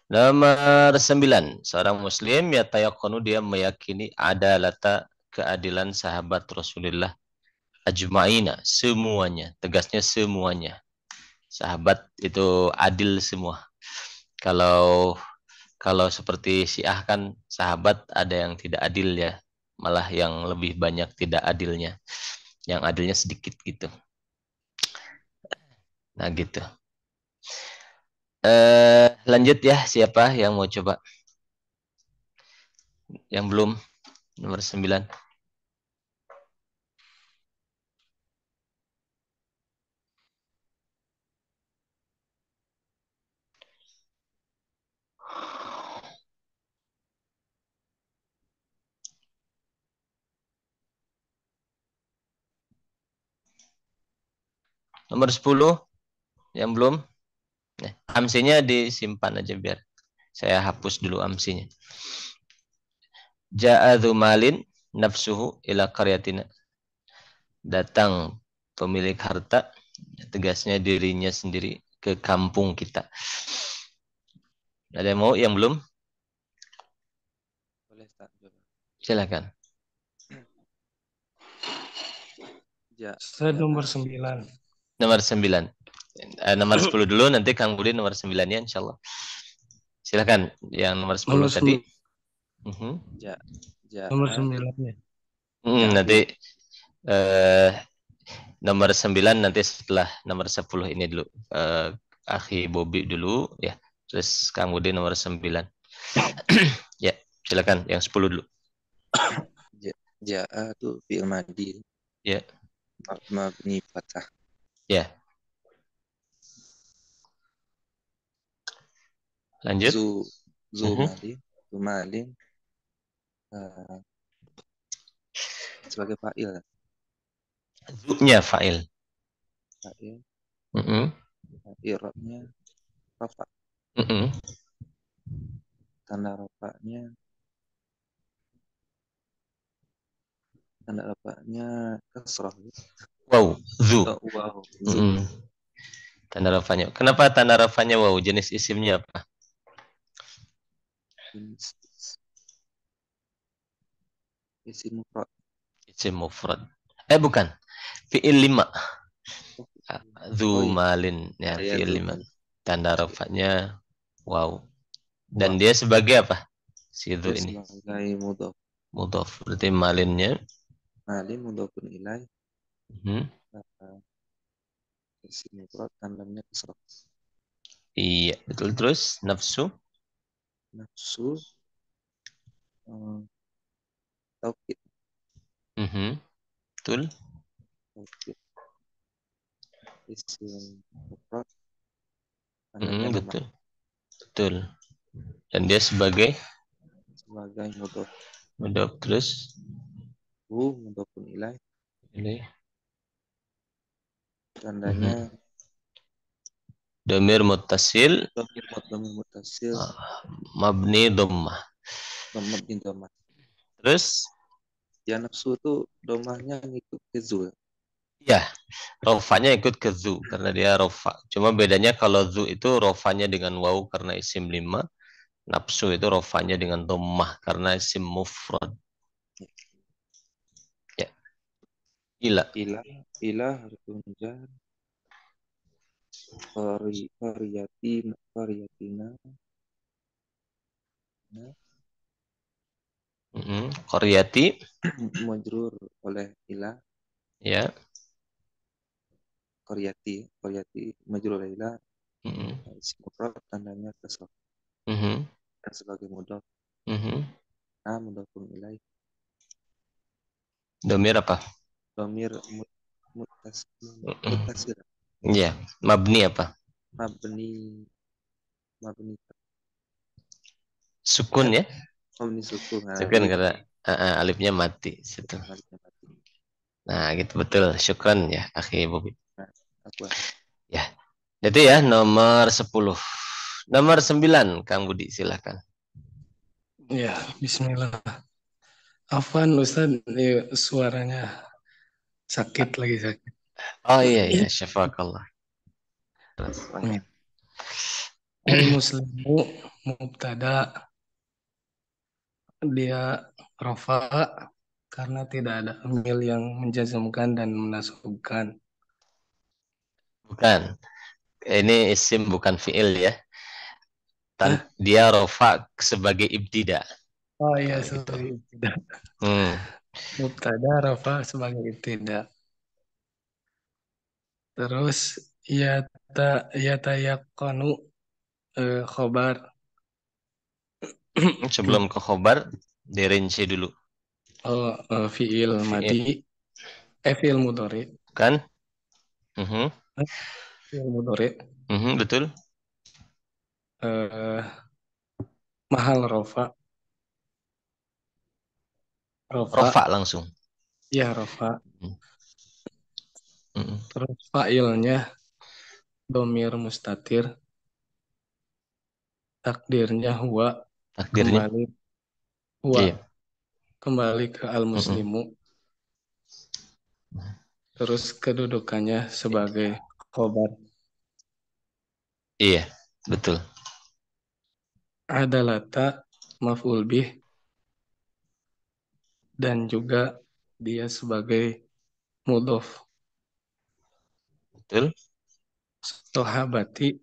Nomor 9. Seorang muslim yatayaqanu, dia meyakini adalata, keadilan sahabat Rasulullah ajma'ina, semuanya. Tegasnya semuanya. Sahabat itu adil semua. Kalau seperti Syiah kan sahabat ada yang tidak adil ya, malah yang lebih banyak tidak adilnya. Yang adilnya sedikit gitu. Nah gitu. Lanjut ya, siapa yang mau coba? Yang belum, nomor 9. Nomor 10 yang belum. Nah, amsinya disimpan aja biar saya hapus dulu amsinya. Ja'a dzu malin nafsuhu ila qaryatina. Datang pemilik harta, tegasnya dirinya sendiri ke kampung kita. Ada yang mau yang belum? Boleh Ustaz, coba. Silakan. Saya nomor 9. Nomor 9. Nomor 10 dulu, nanti Kang Budi nomor 9 ya insyaallah. Silakan yang nomor 10 Nomor tadi. Nomor 9 ya. Nanti nomor 9 nanti setelah nomor 10 ini dulu. Akhi Bobi dulu ya. Terus Kang Budi nomor 9. Ya, silakan yang 10 dulu. Ja'a tuh fi'il madhi. Ya. Mabni fathah. Ya. Lanjut. Malin sebagai fa'il. Zu-nya fa'il. Fa'il. I'rabnya rafa. Tanda rafa'nya kasrah. Wow, zu. Wow. Tanda rafa'nya. Kenapa tanda rafa'nya wow? Jenis isimnya apa? Isim mufrad. Isim mufrad. Bukan. Fi'il 5. Zu malin ya, fi'il 5. Tanda rafa'nya wow. Dan dia sebagai apa? Si zu ini. Sebagai mudhaf. Mudhaf. Berarti malinnya. Malin mudhafun ilaih. Isim mufrad tandanya kasrah. Iya, betul. Terus nafsu. Nafsu taukid. Betul. Taukid. Isim mufrad. Betul. Betul. Dan dia sebagai mudhaf. Mudhaf terus. Mudhafun ilaih. Tandanya Dhamir muttasil. Dhamir muttasil. Mabni dhammah. Mabni dhammah. Terus ya nafsu itu dhammahnya ngikut ke zu. Ya, rofanya ikut ke zu karena dia rofa. Cuma bedanya kalau zu itu rofanya dengan waw karena isim 5. Nafsu itu rofanya dengan dhammah karena isim mufrad. Ya. Ila harfun jar. Qaryatina. Qaryati majrur oleh ila. Ya. Qaryati majrur oleh ila. Isim mufrad tandanya kasrah. Dan sebagai mudhaf. Mudhafun ilaih. Dhamir apa? Dhamir muttasil. Iya, mabni apa? Mabni sukun ya? Mabni sukun. Sukun karena alifnya mati situ. Nah, gitu betul. Syukran ya, akhi Bobi. Ya. Itu ya nomor 10. Nomor 9 Kang Budi silakan. Ya, bismillah. Afwan Ustaz, suaranya sakit. Oh iya, syafakallah. Al-muslimu mubtada, dia rafa karena tidak ada amil yang menjazmkan dan menasabkan. Bukan. Ini isim bukan fi'il ya. Dia rafa sebagai ibtida. Oh iya, sebagai ibtida. Mubtada rafa sebagai ibtida. Terus yatayaqqanu khobar. Sebelum ke khobar, dirinci dulu. Fi'il madi. Fi'il mudhari. Kan? Fi'il mudhari. Betul. Mahal rafa. Rafa langsung. Iya, rafa. Terus fa'ilnya domir mustatir, takdirnya huwa, Takdirnya? Iya. Kembali ke al-muslimu. Terus kedudukannya sebagai khobar. Iya, betul. Adalata maf'ul bih, dan juga dia sebagai mudhof. Betul. Sahabati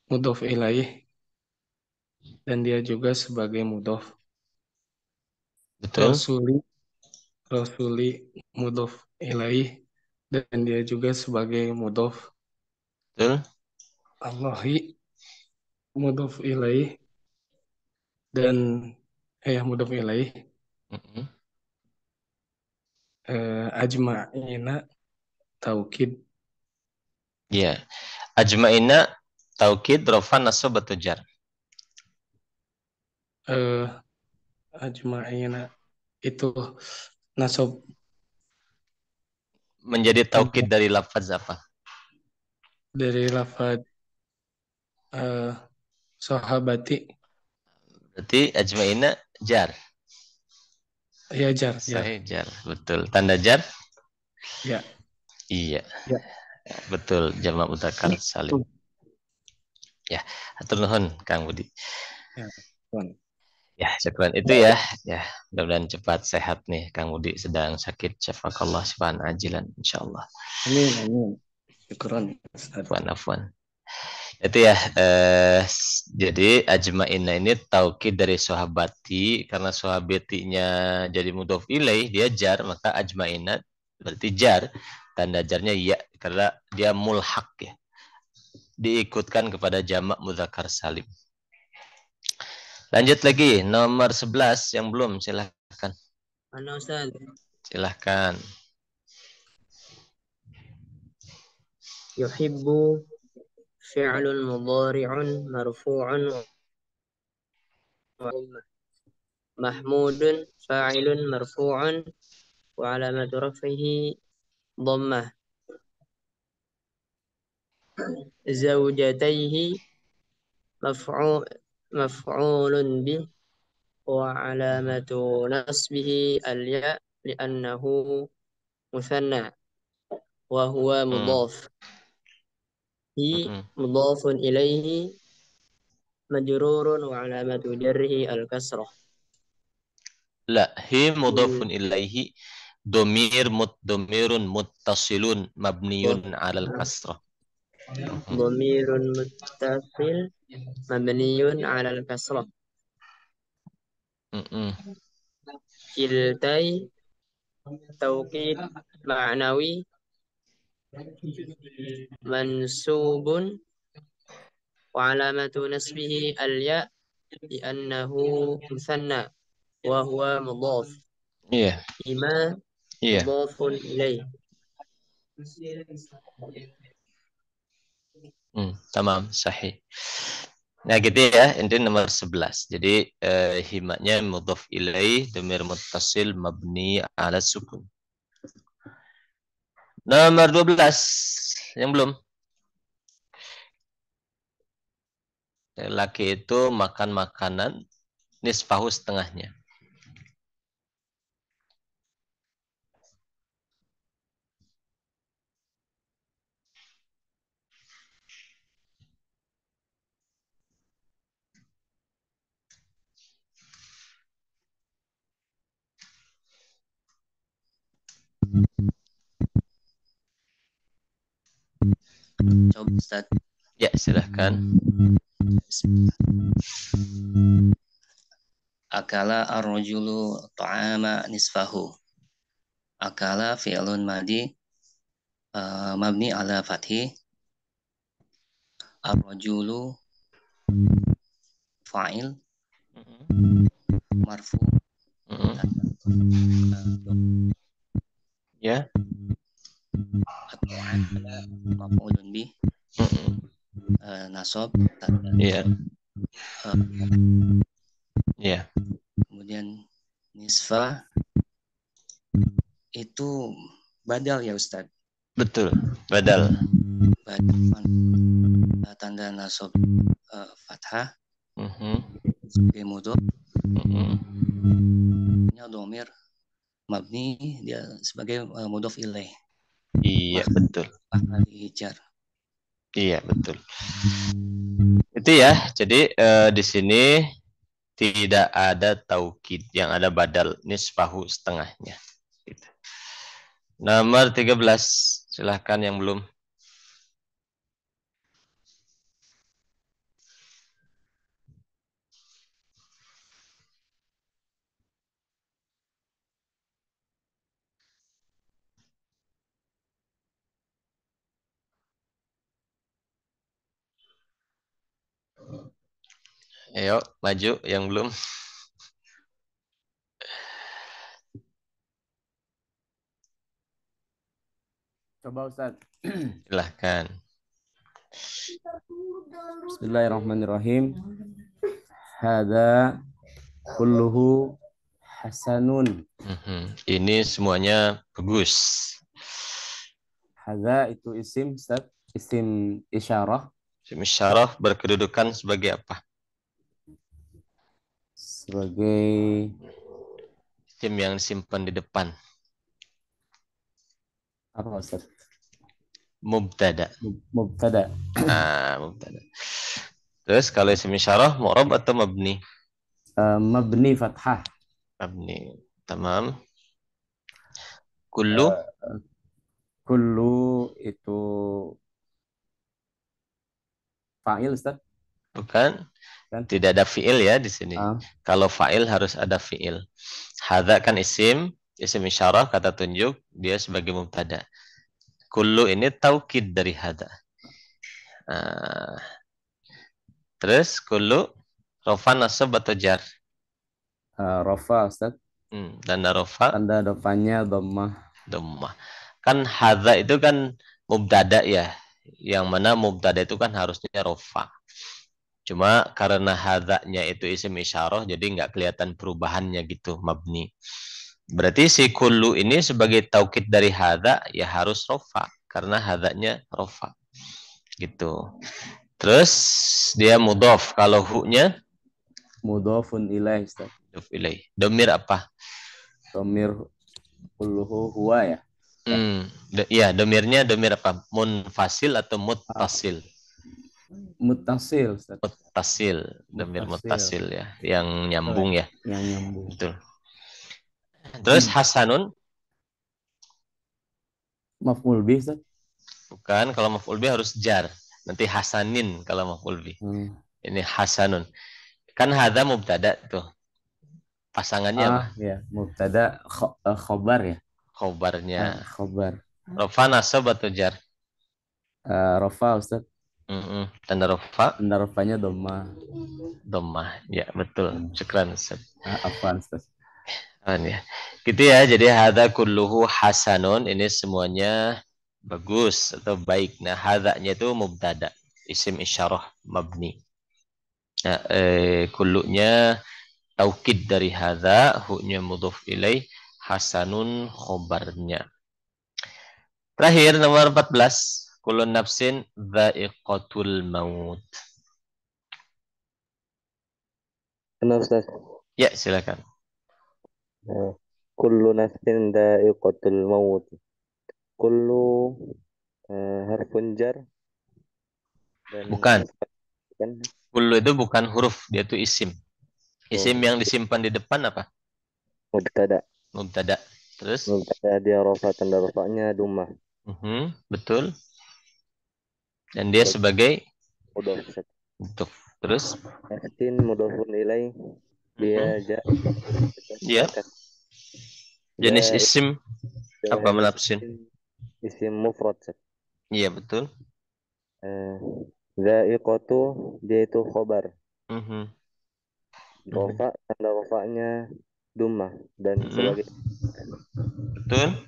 mudhof ilaih, dan dia juga sebagai mudhof. Betul. Rasuli mudhof ilaih, dan dia juga sebagai mudhof. Betul. Allahi mudhof ilaih, dan mudhof ilaih. Ajma'ina taukid. Iya. Ajma'ina taukid rofan nasab atau jar? Ajma'ina itu nasab. Menjadi taukid dari lafaz apa? Dari lafaz sahabati. Berarti ajma'ina jar. Iya, jar. Sahih, jar. Betul. Tanda jar? Ya. Iya. Ya. Betul. Jamak mudzakkar salim. Ya. Hatur nuhun Kang Budi. Ya. Ya, syukran itu ya. Ya, mudah-mudahan cepat sehat nih Kang Budi, sedang sakit. Syafakallah syifaan ajilan insyaallah. Amin. Syukran. Afwan. Itu ya, jadi ajma'ina ini taukid dari sahabati, karena sahabatinya jadi mudhof ilaih, dia jar, maka ajma'ina berarti jar, tanda jarnya ya, karena dia mulhaq ya, diikutkan kepada jamak mudzakkar salim. Lanjut lagi, nomor 11 yang belum, silahkan. Mana Ustaz? Silahkan. Yuhibbu fi'lun mudhari'un marfu'un wa mahmudun fa'ilun marfu'un wa alamatu raf'ihi dhammah. Zawjatayhi maf'ulun bih wa alamatu nasbihi al-ya' li'annahu muthanna wa huwa mudhaf. Mudhafun ilaihi majrurun wa alamatu jarrihi al-kasrah. La, hi mudhafun ilaihi domirun muttasilun mabniyun 'alal kasrah. Domirun muttasil mabniyun 'alal kasrah. Kiltai taukid ma'nawi mansubun wa alamatu nasbihi al-ya' li'annahu muthanna wa huwa mudhaf. Iya. Ima mudhafun ilaih. Tamam, sahih. Nah gitu ya, ini nomor 11. Jadi himaknya mudhaf ilaih, dhamir muttasil mabni ala sukun. Nomor 12 yang belum. Laki itu makan makanan nisfahu setengahnya. Coba Ustaz. Ya, silahkan. Akala ar-rajulu ta'ama nisfahu. Akala fi'lun madi mabni ala fathi. Ar-rajulu fa'il marfu. Ya. At-ta'ala maf'ulun bih. Nasab. Iya. Ya. Kemudian nisfa itu badal ya Ustaz. Betul. Badal. Tanda nasab fathah. Sebagai mudhof. Domir mabni dia sebagai mudhof ilaih. Iya, betul. Dijar. Iya, betul. Itu ya. Jadi di sini tidak ada taukid, yang ada badal nisfahu setengahnya. Gitu. Nomor 13, silahkan yang belum. Ayo, maju yang belum. Coba Ustaz. Silahkan. Bismillahirrahmanirrahim. Hada kulluhu hasanun. Ini semuanya bagus. Hada itu isim Ustaz, isim isyarah. Isim isyarah berkedudukan sebagai apa? Sebagai isim yang disimpan di depan. Apa Ustaz? Mubtada. Mubtada. Mubtada. Terus kalau isim isyarah mu'rab atau mabni? Mabni fathah. Mabni. Tamam. Kullu. Kullu itu fa'il Ustaz? Bukan. Tidak ada fi'il ya di sini. Kalau fa'il harus ada fi'il. Hadza kan isim isyarah kata tunjuk, dia sebagai mubtada. Kullu ini taukid dari hadza. Terus kullu rafa nasab atau jar? Rafa Ustaz. Tanda rafa. Tanda rafanya dhammah. Dhammah. Kan hadza itu kan mubtada ya. Yang mana mubtada itu kan harusnya rafa. Cuma karena hadzanya itu isim isyarah jadi nggak kelihatan perubahannya gitu, mabni. Berarti si kullu ini sebagai taukid dari hadza ya harus rafa karena hadzanya rafa. Gitu. Terus dia mudhof, kalau hu-nya mudhofun ilaih Ustaz. Mudhof ilaih. Domir apa? Domir kulluhu huwa ya. Iya, domirnya domir apa? Munfasil atau muttasil? Muttasil Ustaz. Muttasil, domir muttasil ya, yang nyambung ya. Yang nyambung. Betul. Terus hasanun? Maf'ul bih Ustaz. Bukan, kalau maf'ul bih harus jar. Nanti hasanin kalau maf'ul bih. Ini hasanun. Kan hadza mubtada tuh. Pasangannya apa? Ya, mubtada khobar ya. Khobarnya. Khobar. Rafa nasab atau jar? Rafa Ustaz. Tanda rafa? Tanda rafanya dhammah. Dhammah. Ya, betul. Syukran Ustaz. Afwan Ustaz. Ya. Gitu ya. Jadi hadza kulluhu hasanun, ini semuanya bagus atau baik. Nah, hadzanya itu mubtada, isim isyarah mabni. Nah, kullunya taukid dari hadza, hu-nya mudhof ilaih, hasanun khobarnya. Terakhir nomor 14, kullu nafsin dha'iqatul maut. Benar Ustaz. Ya, silakan. Kullu nafsin dha'iqatul maut. Kullu harfun jar. Bukan. Kullu itu bukan huruf, dia itu isim. Isim yang disimpan di depan apa? Mubtada. Mubtada. Terus? Mubtada dia rafa, tanda rafanya dhammah. Betul. Dan dia sebagai mudhof. Terus? Nafsin mudhofun ilaih. Dia ya. Jenis isim apa menafsin? Isim mufrad. Iya, betul. Dha'iqatu dia itu khobar. Rafa, tanda rafanya dhammah dan sebagai betul.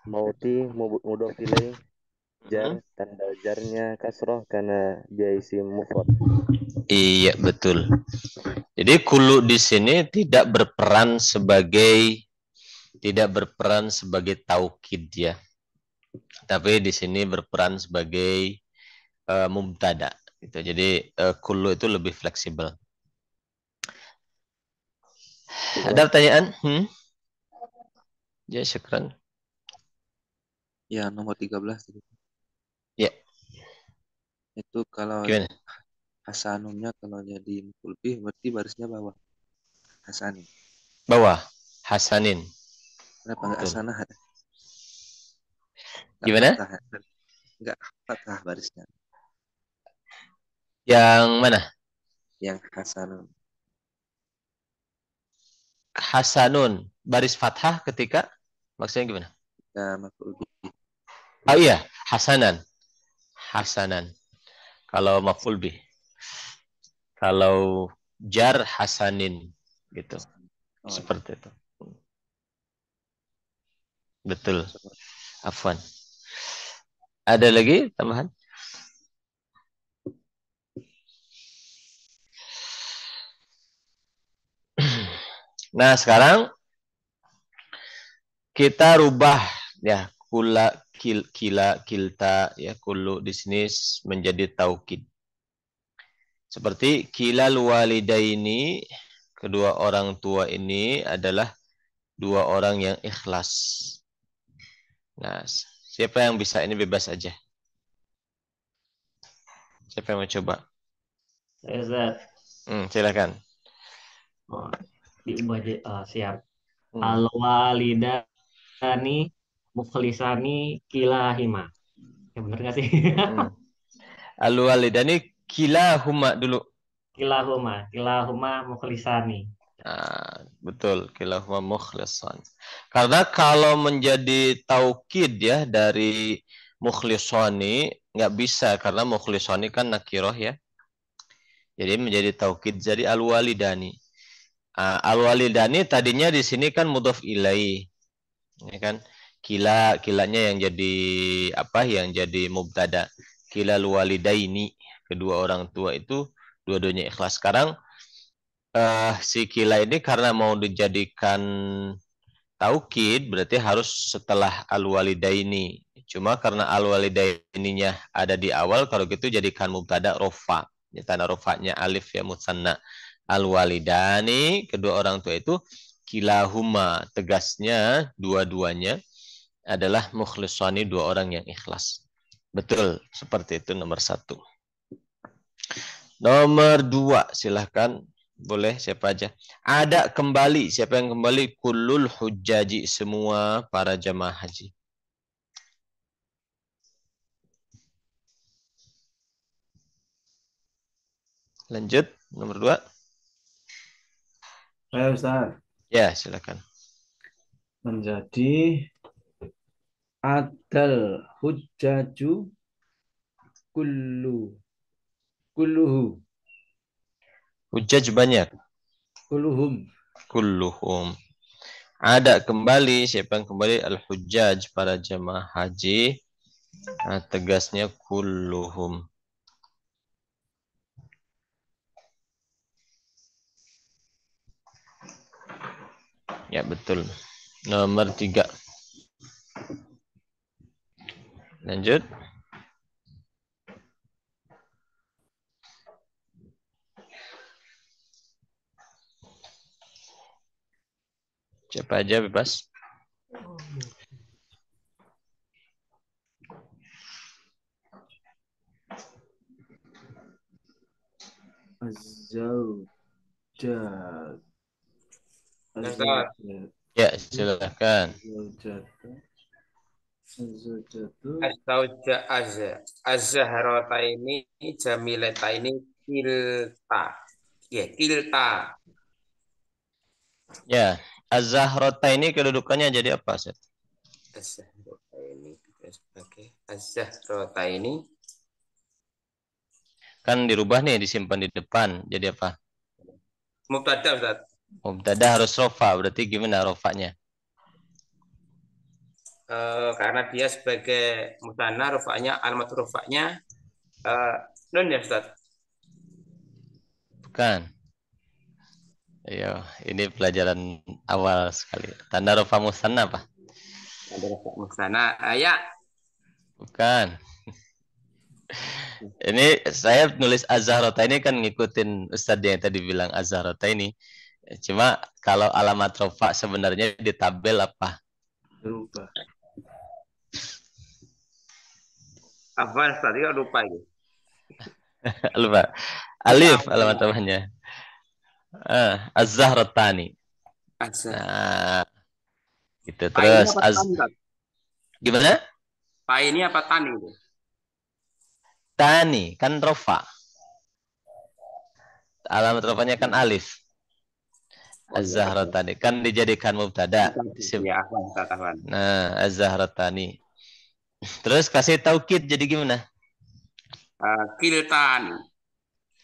Mauti mudhof ilaih, jar, tanda jarnya kasrah karena dia isim mufrad. Iya, betul. Jadi kullu di sini tidak berperan sebagai taukid ya. Tapi di sini berperan sebagai mubtada. Gitu. Jadi kullu itu lebih fleksibel. Ada pertanyaan? Ya, syukran. Ya, nomor 13 tadi. Ya. Itu kalau Gimana? hasanunnya kalau jadi maf'ul bih berarti barisnya bawah. Hasanin. Bawah. Hasanin. Kenapa enggak Betul. hasanah? Gimana? Enggak fathah barisnya. Yang mana? Yang hasanun. Hasanun. Baris fathah ketika? Maksudnya gimana? Ya, maf'ul bih. Oh iya, hasanan. Hasanan. Kalau maf'ul bih. Kalau jar hasanin gitu. Seperti itu. Betul. Afwan. Ada lagi tambahan? Nah, sekarang kita rubah ya kila kilta ya kullu di sini menjadi taukid. Seperti kilal walidaini, kedua orang tua ini adalah dua orang yang ikhlas. Nah, siapa yang bisa ini bebas aja. Siapa yang mau coba? Ustaz. Silakan. Oh, diubah siap. Al-walidani mukhlisani kilahima. Ya benar nggak sih? Al-walidani kilahuma dulu. Kilahuma mukhlisani. Betul, kilahuma mukhlisan. Karena kalau menjadi taukid ya dari mukhlisani nggak bisa karena mukhlisani kan nakiroh ya. Jadi menjadi taukid jadi al-walidani. Al-walidani tadinya di sini kan mudhof ilai. Ya kan? Kilanya yang jadi apa? Yang jadi mubtada. Kilal walidaini, kedua orang tua itu dua-duanya ikhlas. Sekarang si kila ini karena mau dijadikan taukid berarti harus setelah al-walidaini. Cuma karena al-walidaininya ada di awal, kalau gitu jadikan mubtada rofa. Ya, tanda rofanya alif ya musanna. Al-walidani, kedua orang tua itu kilahuma, tegasnya dua-duanya adalah mukhlisani, dua orang yang ikhlas. Betul, seperti itu nomor 1. Nomor 2, silahkan. Boleh siapa aja. Ada kembali. Siapa yang kembali? Kullul hujjaji. Semua para jamaah haji. Lanjut. Nomor 2. Saya Ustaz. Ya, silakan. Menjadi adal hujjaju kulluhu. Hujjaj banyak. Kulluhum. Ada kembali. Siapa yang kembali? Al-hujjaj, para jamaah haji. Nah, tegasnya kulluhum. Ya, betul. Nomor 3. Lanjut. Siapa aja bebas. Ya, silakan. Az-zahrataini jamilataini kilta. Ya, kilta. Ya, az-zahrataini kedudukannya jadi apa, Ustaz? Az-zahrataini sebagai az-zahrataini kan dirubah nih, disimpan di depan. Jadi apa? mubtada, Ustaz. Mubtada harus rofa, berarti gimana rofanya? Karena dia sebagai musanna, rofanya alamat rofanya nun ya, Ustaz. Bukan. Ayo, ini pelajaran awal sekali. Tanda rofa musanna apa? Tanda rofa musanna ya. Bukan. Ini saya nulis Az-Zahrata ini kan ngikutin Ustadz yang tadi bilang Az-Zahrata ini. Cuma kalau alamat rofa sebenarnya di tabel apa? Berubah. Apa tadi lupa ini. Lupa. Alif alamat rofanya. Az-Zahratani. Nah, gitu terus. Gimana? Pai ini apa tani itu? Tani kan rofa. Alamat rofanya kan alif. Az-Zahratani kan dijadikan mubtada. Ya, Nah, Az-Zahratani. Terus kasih taukid jadi gimana? Kiltani.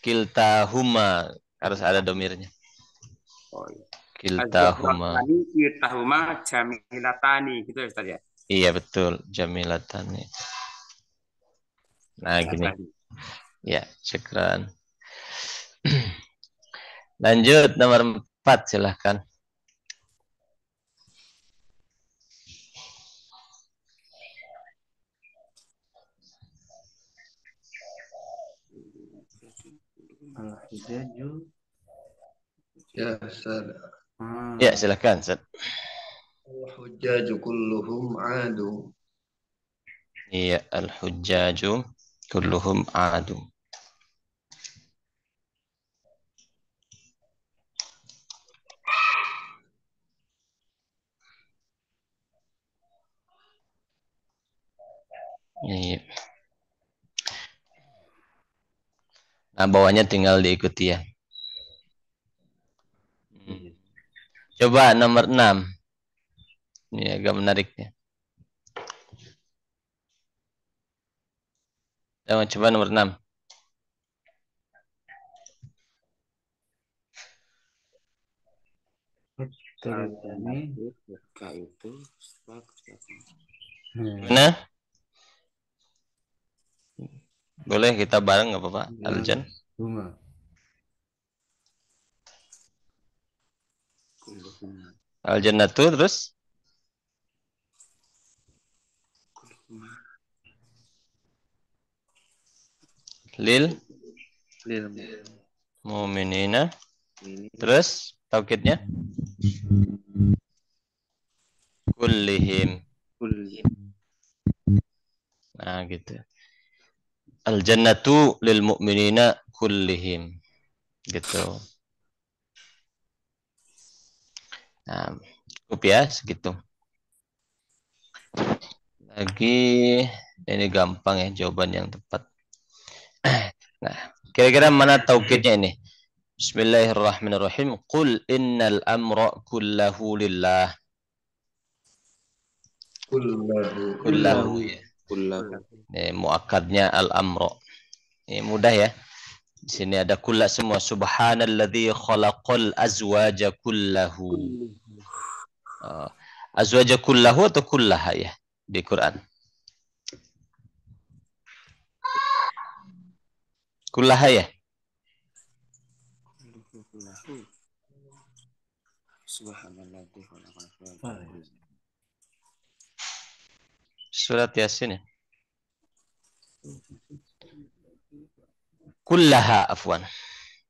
Kiltahuma harus ada domirnya. Oh, iya. Kiltahuma. Kiltahuma jamilatani gitu ya Ustaz ya. Iya betul, jamilatani. Nah, gini. Ya, syukran. Lanjut nomor 4 silahkan. Al-hujaju. Ya, Ustaz. Ya, silahkan, Ustaz. Al-hujjaju kulluhum adu. Iya, al-hujjaju kulluhum adu. Iya. Nah, bawahnya tinggal diikuti ya. Coba nomor 6. Ini agak menarik ya. Coba nomor 6. Mana? Boleh kita bareng nggak apa-apa? Aljan. Bunga. Aljannatu terus? Lil mu'minina. Terus taukidnya? Kullihim. Nah, gitu. Al-jannatu lil mu'minina kullihim. Gitu. Nah, cukup ya segitu. Lagi ini gampang ya jawaban yang tepat. Nah, kira-kira mana taukidnya ini? Bismillahirrahmanirrahim. Qul innal amra kullahu lillah. Kullahu ya. Ini muakkadnya al-amra. Ini mudah ya. Di sini ada kulla semua. Subhanalladzi khalaqal azwaja kullahu. Azwaja kullahu atau kullaha ya di Quran? Kullaha ya? Surat Yasin ya? Kullaha afwan.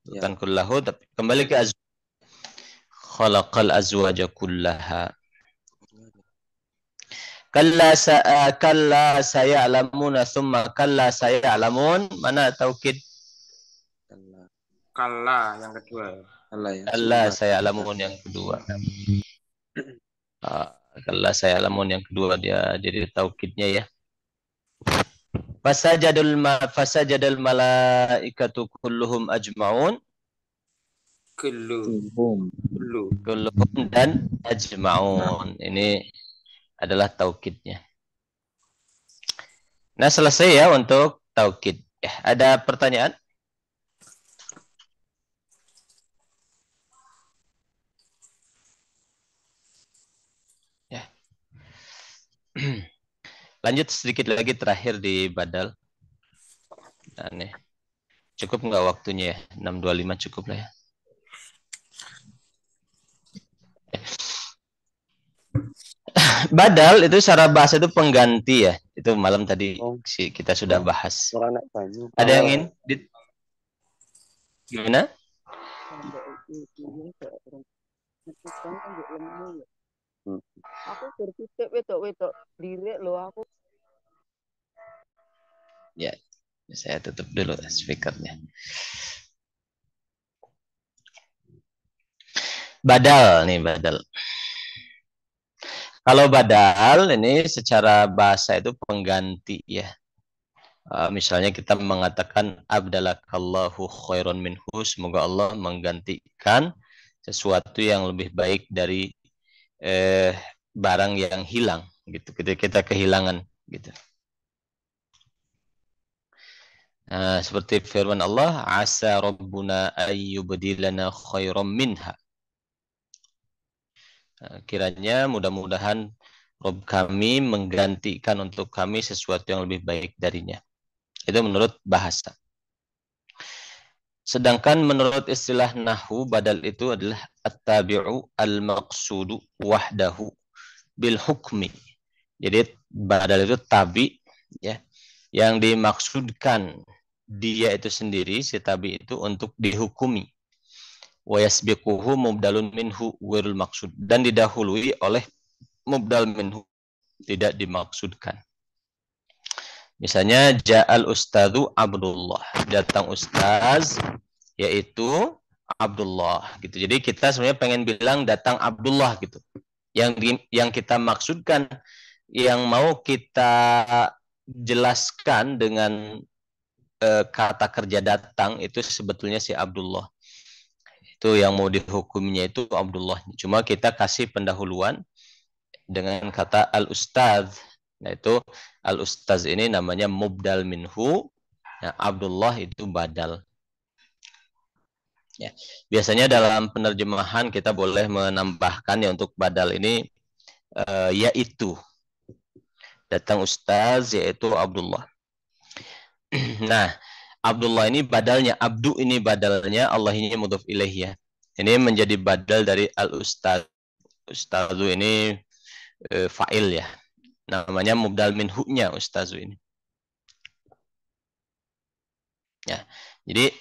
Bukan kullahu tapi kembali ke azwaj. Khalaqal azwaja kullaha. Kalla saya'lamuna thumma kalla saya'lamun. Mana taukid? Kalla yang kedua. Kalla saya'lamun yang kedua. Kalla saya'lamun yang kedua dia jadi taukidnya ya. Fasajadal malaikatu kulluhum ajma'un. Kulluhum dan ajma'un. Ini adalah taukidnya. Nah, selesai ya untuk taukid. Ya, ada pertanyaan? Ya. Lanjut sedikit lagi terakhir di badal. Nah, nih. Cukup nggak waktunya ya? 6.25 cukup lah ya. Badal itu secara bahasa itu pengganti ya. Itu malam tadi kita sudah bahas. Ada yang ingin? Gimana? Aku bertitik wedok lirik loh aku. Ya, saya tutup dulu speakernya. Badal nih, badal. Kalau badal ini secara bahasa itu pengganti ya. Misalnya kita mengatakan abdalakallahu khairan minhu, semoga Allah menggantikan sesuatu yang lebih baik dari barang yang hilang gitu. Ketika kita kehilangan gitu. Seperti firman Allah, asa rabbuna ayyubdilana khairan minha. Kiranya mudah-mudahan Rabb kami menggantikan untuk kami sesuatu yang lebih baik darinya. Itu menurut bahasa. Sedangkan menurut istilah nahwu, badal itu adalah at-tabi'u al-maqsudu wahdahu bil hukmi. Jadi badal itu tabi ya, yang dimaksudkan dia itu sendiri, si tabi itu untuk dihukumi. Wa yasbiquhu mubdalun minhu ghairul maksud, dan didahului oleh mubdal minhu, tidak dimaksudkan. Misalnya ja'al ustadzu Abdullah, datang ustaz yaitu Abdullah gitu. Jadi kita sebenarnya pengen bilang datang Abdullah gitu. Yang kita maksudkan, yang mau kita jelaskan dengan kata kerja datang itu sebetulnya si Abdullah. Itu yang mau dihukuminya itu Abdullah. Cuma kita kasih pendahuluan dengan kata al-ustadz. Nah itu al-ustadz ini namanya mubdal minhu. Nah, Abdullah itu badal. Ya. Biasanya dalam penerjemahan kita boleh menambahkan ya untuk badal ini yaitu. Datang ustadz yaitu Abdullah. Nah, Abdullah ini badalnya, abdu ini badalnya, Allah ini mudhof ilaih ya. Ini menjadi badal dari al-ustadz. Ustadzu ini fa'il ya. Namanya mubdal minhu-nya ustadzu ini. Ya. Jadi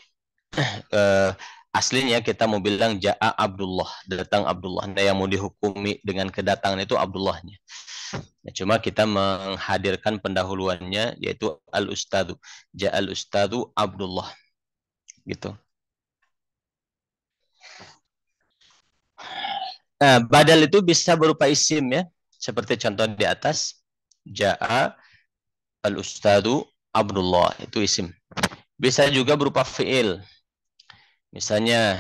aslinya kita mau bilang ja'a Abdullah, datang Abdullah. Nah, yang mau dihukumi dengan kedatangan itu Abdullahnya. Nah, cuma kita menghadirkan pendahuluannya yaitu al-ustadzu. Ja'al ustadzu Abdullah. Gitu. Nah, badal itu bisa berupa isim ya. Seperti contoh di atas. Ja'a al-ustadzu Abdullah. Itu isim. Bisa juga berupa fi'il. Misalnya,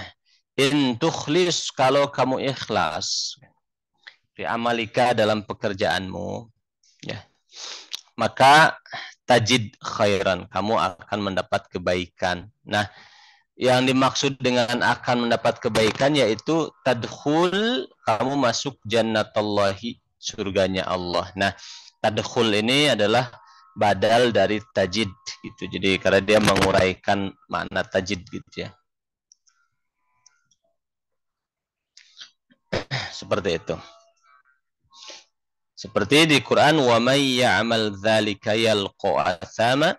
in tukhlis, kalau kamu ikhlas. Fi amalika, dalam pekerjaanmu, ya, maka tajid khairan, kamu akan mendapat kebaikan. Nah, yang dimaksud dengan akan mendapat kebaikan yaitu tadkhul, kamu masuk jannatallahi, surganya Allah. Nah, tadkhul ini adalah badal dari tajid gitu. Jadi karena dia menguraikan makna tajid gitu ya. Seperti itu. Seperti di Quran, wa may ya'mal dzalika yalqa athama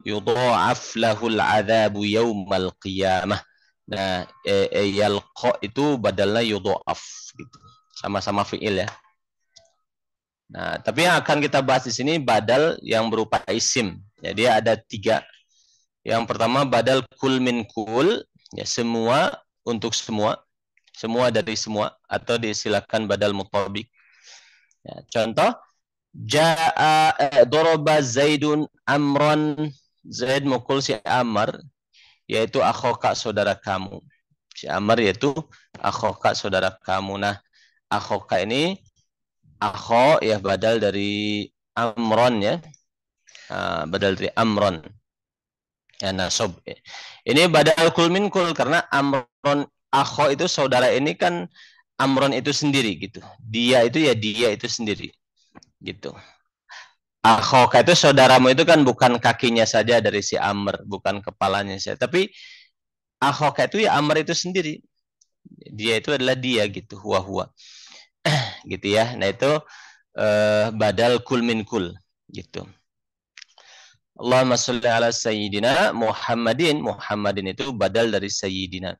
yudha'af lahul 'adzabu yaumal qiyamah. Nah, yalqa itu badalnya yudha'af gitu. Sama-sama fi'il ya. Nah, tapi yang akan kita bahas di sini badal yang berupa isim. Jadi ada 3. Yang pertama badal kul min kul, ya semua untuk semua. Semua dari semua, atau diistilahkan badal mutabik. Ya, contoh, ja'a doroba Zaidun Amron, Zaid mukul si Amr, yaitu akhoka, saudara kamu. Si Amr yaitu akhoka, saudara kamu. Nah, akhoka ini, akho ya badal dari Amron ya. Badal dari Amron. Ya, nasob. Ini badal kul min kul, karena Amron, akho itu saudara ini kan Amron itu sendiri gitu. Dia itu ya dia itu sendiri. Gitu. Akhoka itu saudaramu itu kan bukan kakinya saja dari si Amr, bukan kepalanya saja, tapi akhoka itu ya Amr itu sendiri. Dia itu adalah dia gitu, huwa. Gitu ya. Nah, itu badal kul min kul gitu. Allahumma sholli ala sayyidina Muhammadin. Muhammadin itu badal dari sayyidina.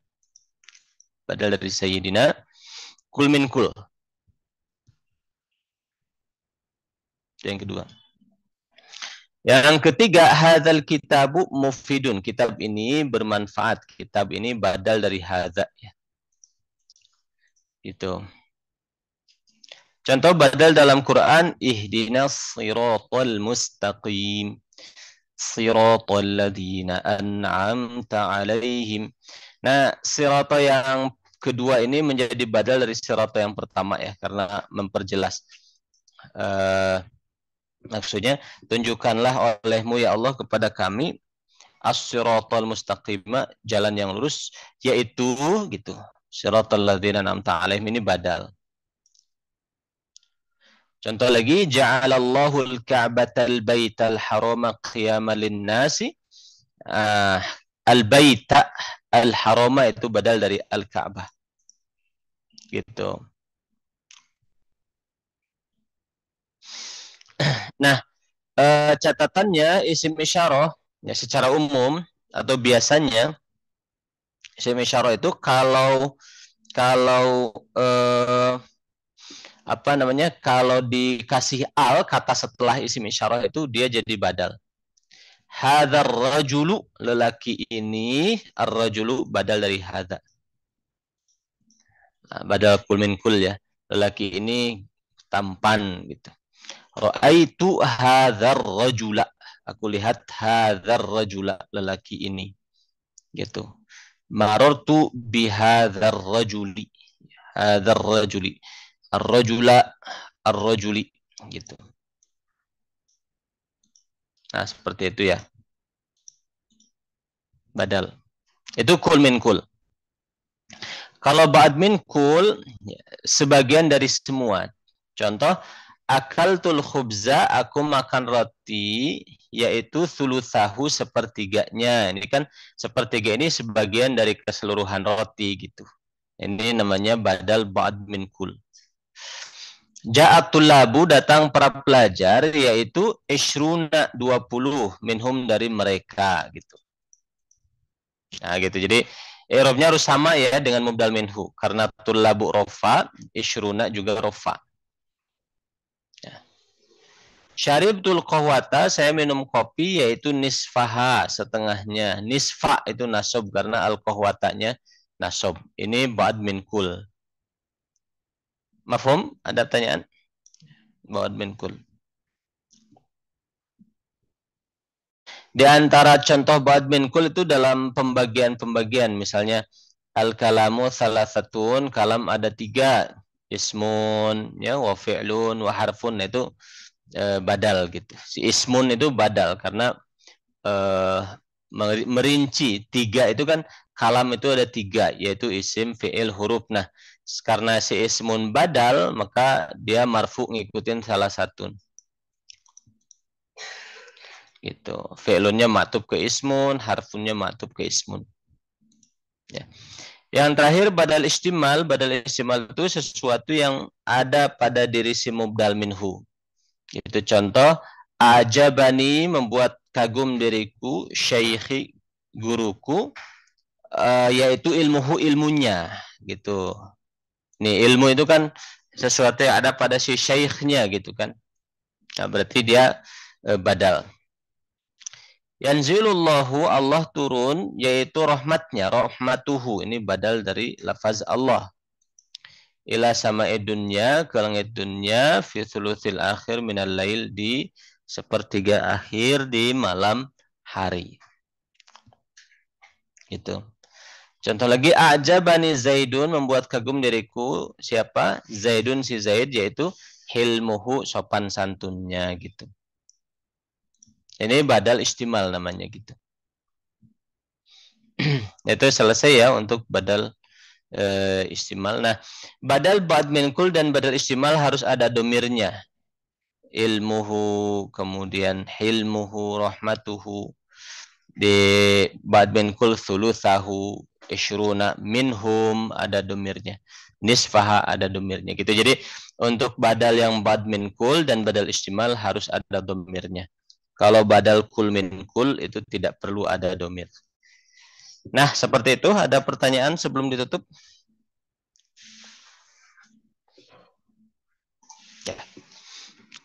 Badal dari sayyidina, kul min kul. Yang kedua. Yang ketiga, hadzal kitabu mufidun. Kitab ini bermanfaat. Kitab ini badal dari hadza ya. Itu. Contoh badal dalam Quran, ihdinas siratal mustaqim. Siratal ladzina an'amta 'alaihim. Nah, sirata yang kedua ini menjadi badal dari sirata yang pertama ya, karena memperjelas. Maksudnya, tunjukkanlah olehmu ya Allah kepada kami as-siratal mustaqima, jalan yang lurus, yaitu gitu. Siratal ladzina an'amta 'alaihim ini badal. Contoh lagi, ja'alallahu al-ka'batal baital harama qiyaman lin-nasi. Al-baita al-harama itu badal dari al-Ka'bah. Gitu. Nah, catatannya isim isyarah ya secara umum atau biasanya isim isyarah itu kalau kalau dikasih al kata setelah isim isyarah itu dia jadi badal. Hadzal rajulu, lelaki ini, ar-rajulu badal dari hadza. Nah, badal kul min kul ya. Lelaki ini tampan gitu. Ra'aitu hadzal rajula. Aku lihat hadzal rajula, lelaki ini. Gitu. Marartu bihadzal rajuli. Hadzal rajuli. Ar-rajula, ar-rajuli gitu. Nah, seperti itu ya. Badal. Itu kul min kul. Kalau ba'd min kul, sebagian dari semua. Contoh, akaltul khubza, aku makan roti, yaitu thuluthahu, sepertiganya. Ini kan sepertiga ini sebagian dari keseluruhan roti gitu. Ini namanya badal ba'd min kul. Ja'atul labu, datang para pelajar, yaitu ishruna 20 minhum dari mereka gitu. Nah gitu. Jadi i'rabnya harus sama ya dengan mubdal minhu, karena tulabu rofa, ishruna juga rofa. Ya. Syaribtul qahwata, saya minum kopi, yaitu nisfaha, setengahnya. Nisfa itu nasab karena al qahwatanya nasab. Ini ba'd min kul. Mafhum? Ada pertanyaan? Ba'd min kul. Di antara contoh ba'd min kul itu dalam pembagian-pembagian. Misalnya, al-kalamu salasatun, kalam ada 3. Ismun, ya, wa fi'lun, wa harfun, itu badal gitu. Si ismun itu badal karena merinci 3 itu kan, kalam itu ada 3, yaitu isim, fi'il, huruf. Nah, karena si ismun badal, maka dia marfu ngikutin salah satu. Gitu. Fi'lunnya ma'tub ke ismun, harfunnya ma'tub ke ismun. Ya. Yang terakhir badal istimal. Badal istimal itu sesuatu yang ada pada diri si mubdal minhu. Itu contoh, ajabani, membuat kagum diriku, syaikhi, guruku, yaitu ilmuhu, ilmunya gitu. Nih, ilmu itu kan sesuatu yang ada pada si syaikhnya gitu kan. Nah, berarti dia badal. Yanzilullahu, Allah turun, yaitu rahmatnya, rahmatuhu, ini badal dari lafaz Allah. Ila sama'i dunya, ke langit dunya, fi thuluthil akhir minal lail, di sepertiga akhir di malam hari. Itu. Contoh lagi, a'jabani Zaidun, membuat kagum diriku, siapa? Zaidun, si Zaid, yaitu hilmuhu, sopan santunnya gitu. Ini badal istimal namanya gitu. Itu selesai ya untuk badal istimal. Nah, badal ba'd min kul dan badal istimal harus ada domirnya. Ilmuhu, kemudian hilmuhu, rahmatuhu. Di ba'd min kul thuluthahu, isyruna, minhum ada domirnya, nisfaha ada domirnya gitu. Jadi untuk badal yang bad min kul dan badal istimal harus ada domirnya. Kalau badal kul min kul itu tidak perlu ada domir. Nah, seperti itu. Ada pertanyaan sebelum ditutup? Ya.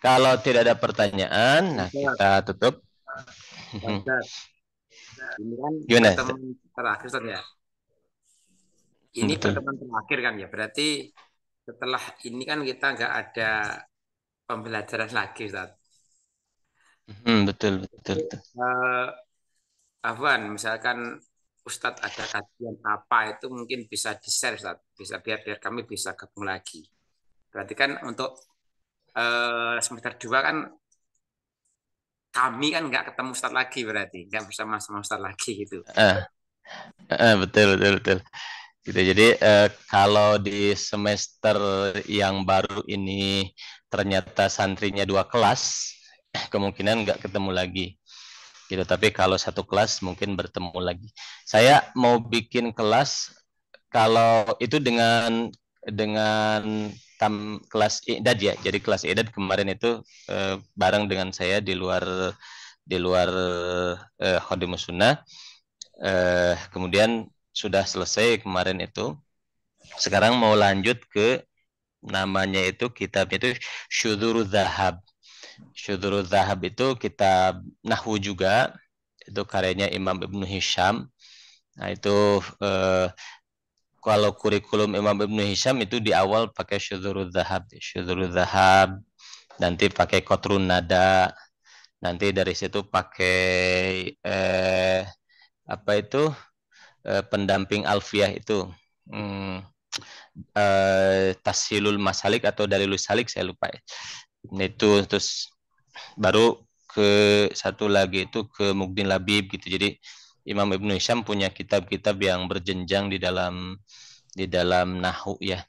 Kalau tidak ada pertanyaan, nah kita tutup. Ini kan Gimana? pertemuan terakhir, Ustaz ya. Ini pertemuan terakhir kan ya. Berarti setelah ini kan kita nggak ada pembelajaran lagi, Ustaz. Betul. Afwan, misalkan Ustadz ada kajian apa itu mungkin bisa di-share, Ustaz. Bisa biar kami bisa gabung lagi. Berarti kan untuk semester 2 kan kami kan nggak ketemu Ustadz lagi, berarti nggak bersama sama Ustadz lagi gitu. Betul. Gitu. Jadi kalau di semester yang baru ini ternyata santrinya 2 kelas, kemungkinan nggak ketemu lagi. Gitu. Tapi kalau 1 kelas mungkin bertemu lagi. Saya mau bikin kelas kalau itu dengan kelas I'dad ya. Jadi kelas I'dad kemarin itu bareng dengan saya di luar Khadimus Sunnah. Kemudian sudah selesai kemarin itu. Sekarang mau lanjut ke namanya itu kitabnya itu Syudzurudz Dzahab. Syudzurudz Dzahab itu kitab nahwu juga. Itu karyanya Imam Ibnu Hisham. Nah, itu kalau kurikulum Imam Ibnu Hisham itu di awal pakai Syudzurudz Dzahab. Syudzurudz Dzahab, nanti pakai Qatrun Nada, nanti dari situ pakai apa itu pendamping alfiyah itu Tashilul Masalik atau Dalilus Salik, saya lupa ya. Itu terus baru ke satu lagi itu ke Mughdin Labib gitu. Jadi Imam Ibnu Hisham punya kitab-kitab yang berjenjang di dalam nahwu ya.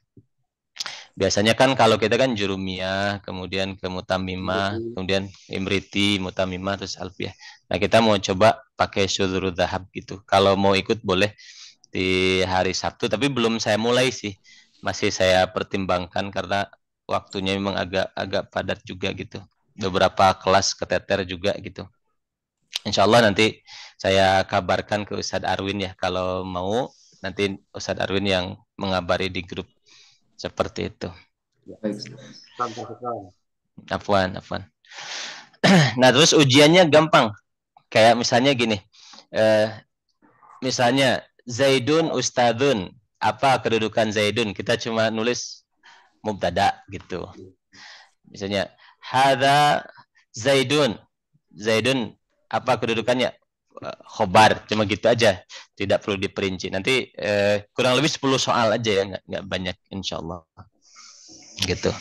Biasanya kan kalau kita kan Jurumiyah, kemudian ke Mutamimah, kemudian Imriti, Mutamimah, terus Alfiyah. Nah, kita mau coba pakai Syudzurudz Dzahab gitu. Kalau mau ikut boleh di hari Sabtu, tapi belum saya mulai sih. Masih saya pertimbangkan karena waktunya memang agak padat juga gitu. Beberapa kelas keteter juga gitu. Insya Allah nanti saya kabarkan ke Ustadz Arwin ya. Kalau mau nanti Ustadz Arwin yang mengabari di grup. Seperti itu. Afwan. Nah, terus ujiannya gampang. Kayak misalnya gini. Misalnya Zaidun Ustadzun. Apa kedudukan Zaidun? Kita cuma nulis mubtada gitu. Misalnya hadza Zaidun. Zaidun apa kedudukannya? Khobar, cuma gitu aja, tidak perlu diperinci. Nanti kurang lebih 10 soal aja ya, nggak banyak insyaallah gitu.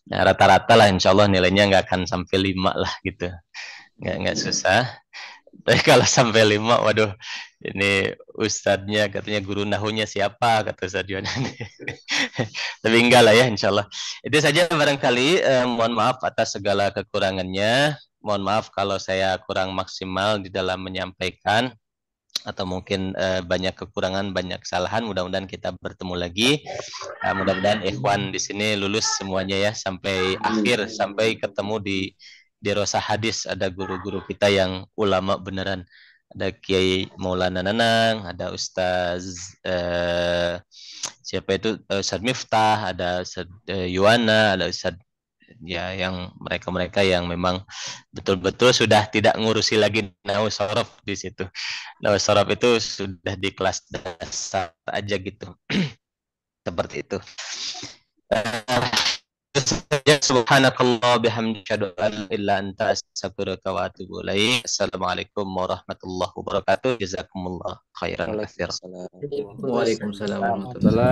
Nah, rata-rata lah insyaallah nilainya nggak akan sampai 5 lah gitu, nggak susah. Tapi kalau sampai 5, waduh, ini ustadznya katanya guru nahunya siapa, kata Ustadz Yunani. Tapi enggak lah ya insyaallah. Itu saja barangkali, mohon maaf atas segala kekurangannya. Mohon maaf kalau saya kurang maksimal di dalam menyampaikan atau mungkin banyak kekurangan, banyak kesalahan. Mudah-mudahan kita bertemu lagi. Mudah-mudahan ikhwan di sini lulus semuanya ya sampai akhir, sampai ketemu di Rosa Hadis. Ada guru-guru kita yang ulama beneran. Ada Kiai Maulana Nanang, ada Ustaz siapa itu Ustaz Miftah, ada Ustaz Yuwana, ada Ustaz ya, yang mereka yang memang betul-betul sudah tidak ngurusi lagi nahwu shorof di situ. Nahwu shorof itu sudah di kelas dasar aja gitu. Seperti itu. Subhanakallah bihamdika asyhadu an la ilaha illa anta astaghfiruka wa atubu ilaik. Assalamualaikum warahmatullahi wabarakatuh. Jazakumullah khairan katsiran. Waalaikumsalam warahmatullahi wabarakatuh.